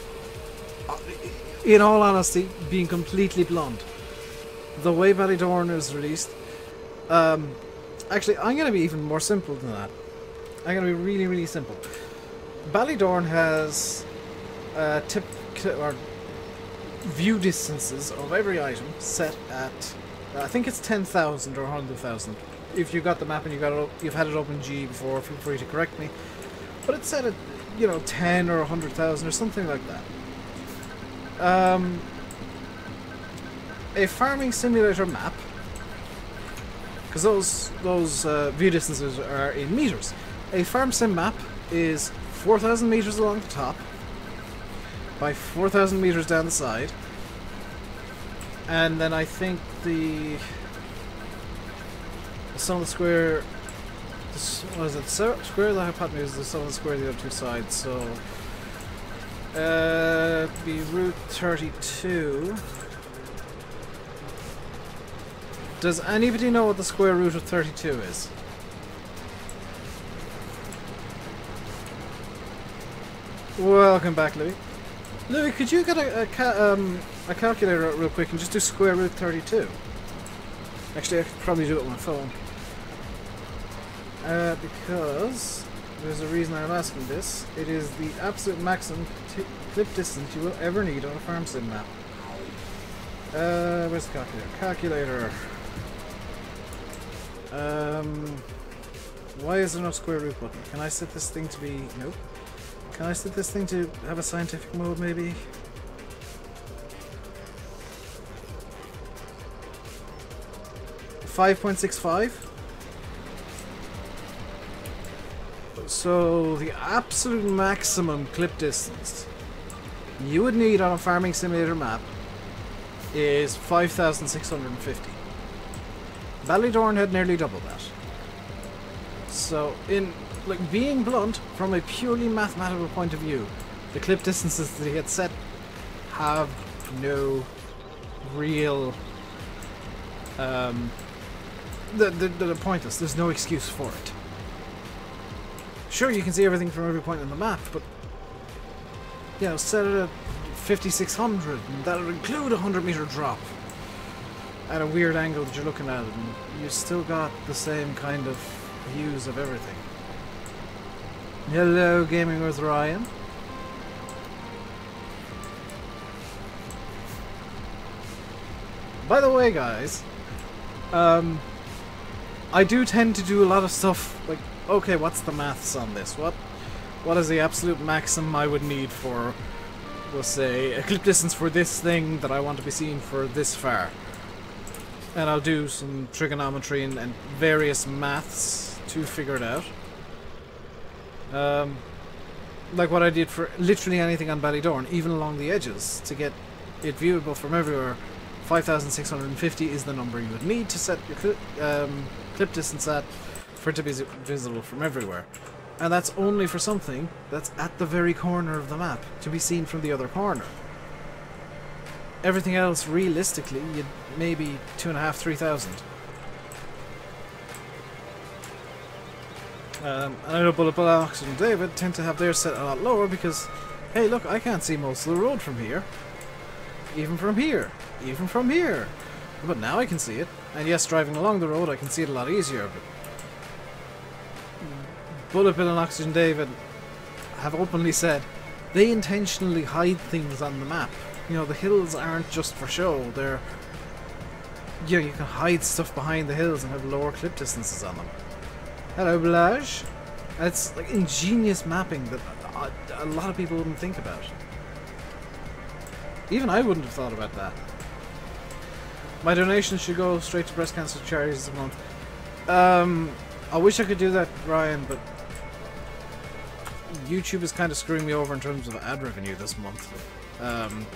in all honesty, being completely blunt, the way Ballydorn is released, actually, I'm going to be even more simple than that. I'm going to be really, really simple. Ballydorn has or view distances of every item set at, I think it's 10,000 or 100,000. If you got the map and you've had it open G before, feel free to correct me. But it's set at, you know, 10 or 100,000 or something like that. A farming simulator map, because those view distances are in meters. A farm sim map is 4,000 meters along the top by 4,000 meters down the side, And then I think the sum of the square, what is it? Square of the hypotenuse is the sum of the square of the other two sides. So be root 32. Does anybody know what the square root of 32 is? Welcome back, Louis. Louis, could you get a calculator out real quick and just do square root 32? Actually, I could probably do it on my phone. Because there's a reason I'm asking this. It is the absolute maximum clip distance you will ever need on a farm sim map. Where's the calculator? Why is there no square root button? Can I set this thing to be... Nope. Can I set this thing to have a scientific mode, maybe? .65. So the absolute maximum clip distance you would need on a farming simulator map is 5,650. Ballydorn had nearly double that. So in like being blunt, from a purely mathematical point of view, the clip distances that he had set have no real they're pointless. There's no excuse for it. Sure, you can see everything from every point on the map, but you know, set it at 5,600 and that'll include a 100-meter drop at a weird angle that you're looking at it, and you still got the same kind of views of everything. Hello, Gaming with Ryan. By the way, guys, I do tend to do a lot of stuff like, okay, what's the maths on this? What is the absolute maximum I would need for, we'll say, a clip distance for this thing that I want to be seen for this far? And I'll do some trigonometry and various maths to figure it out. Like what I did for literally anything on Ballydorn, even along the edges, to get it viewable from everywhere. 5,650 is the number you would need to set your clip distance at for it to be visible from everywhere. And that's only for something that's at the very corner of the map, to be seen from the other corner. Everything else, realistically, you'd maybe 2,500, 3,000. And I know Bullet Ox and David tend to have theirs set a lot lower because, hey look, I can't see most of the road from here. Even from here. Even from here. But now I can see it. And yes, driving along the road I can see it a lot easier, but Bullet Bill and Oxygen David have openly said they intentionally hide things on the map. You know, the hills aren't just for show, they're... You know, you can hide stuff behind the hills and have lower clip distances on them. Hello, Blage. It's like ingenious mapping that a lot of people wouldn't think about. Even I wouldn't have thought about that. My donations should go straight to breast cancer charities this month. I wish I could do that, Ryan, but YouTube is kind of screwing me over in terms of ad revenue this month.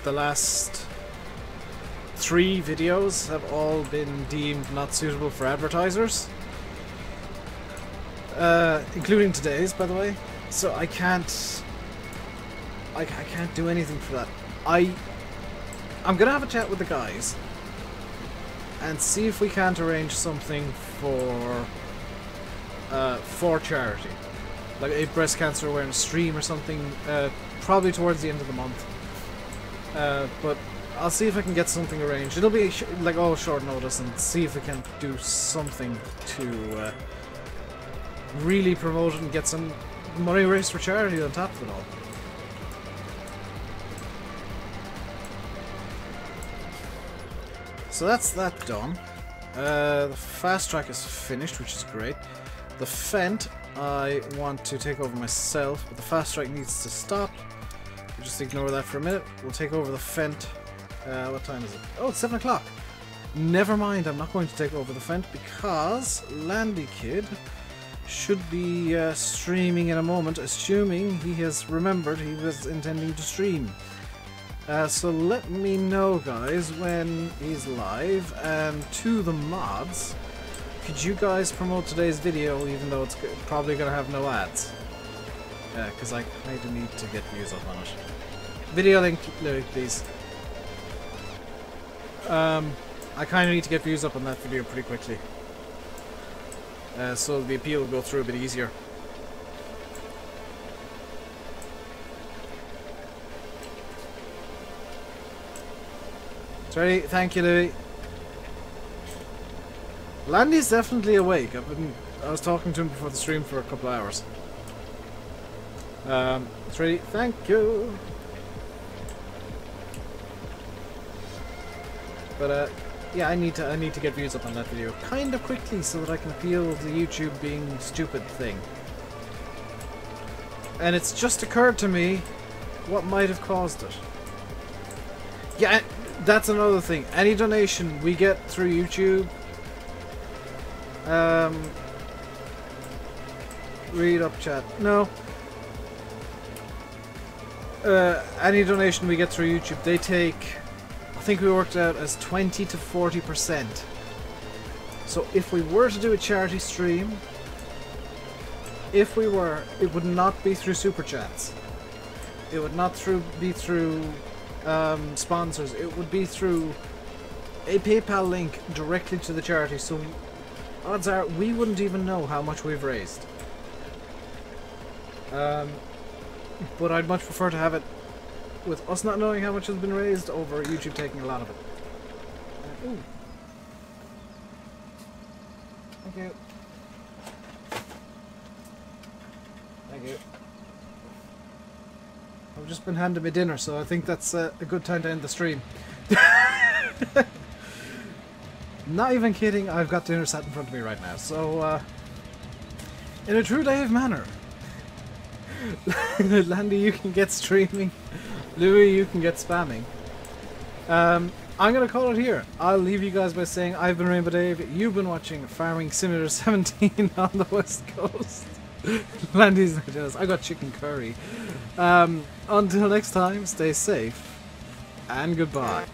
The last 3 videos have all been deemed not suitable for advertisers. Including today's, by the way. So I can't do anything for that. I'm gonna have a chat with the guys and see if we can't arrange something for charity, like a breast cancer awareness stream or something, probably towards the end of the month. But I'll see if I can get something arranged. It'll be like all short notice, and see if we can do something to really promote it and get some money raised for charity on top of it all. So that's that done. The fast track is finished, which is great. The Fent I want to take over myself, but the fast track needs to stop. We'll just ignore that for a minute. We'll take over the Fent. What time is it? Oh, it's 7 o'clock. Never mind, I'm not going to take over the Fent because Landy Kid should be streaming in a moment, assuming he has remembered he was intending to stream. So let me know, guys, when he's live, and to the mods, could you guys promote today's video, even though it's probably going to have no ads? Because I kind of need to get views up on it. Video link, Louis, please. I kind of need to get views up on that video pretty quickly. So the appeal will go through a bit easier. It's ready. Thank you, Louis. Landy's definitely awake. I was talking to him before the stream for a couple of hours. It's ready. Thank you. But yeah, I need to get views up on that video kind of quickly so that I can appeal the YouTube being stupid thing. And it's just occurred to me what might have caused it. Yeah, that's another thing. Any donation we get through YouTube, read up chat. No. Any donation we get through YouTube, they take, I think we worked out as 20 to 40%. So if we were to do a charity stream, it would not be through super chats. It would not be through sponsors. It would be through a PayPal link directly to the charity. So odds are we wouldn't even know how much we've raised. But I'd much prefer to have it with us not knowing how much has been raised over YouTube taking a lot of it. Ooh. Thank you. Thank you. I've just been handed me dinner, so I think that's a good time to end the stream. Not even kidding, I've got dinner sat in front of me right now, so in a true Dave manner. Landy, you can get streaming. Louis, you can get spamming. I'm gonna call it here. I'll leave you guys by saying I've been RainbowDave. You've been watching Farming Simulator 17 on the West Coast. Landy's not jealous. I got chicken curry. Until next time, stay safe and goodbye.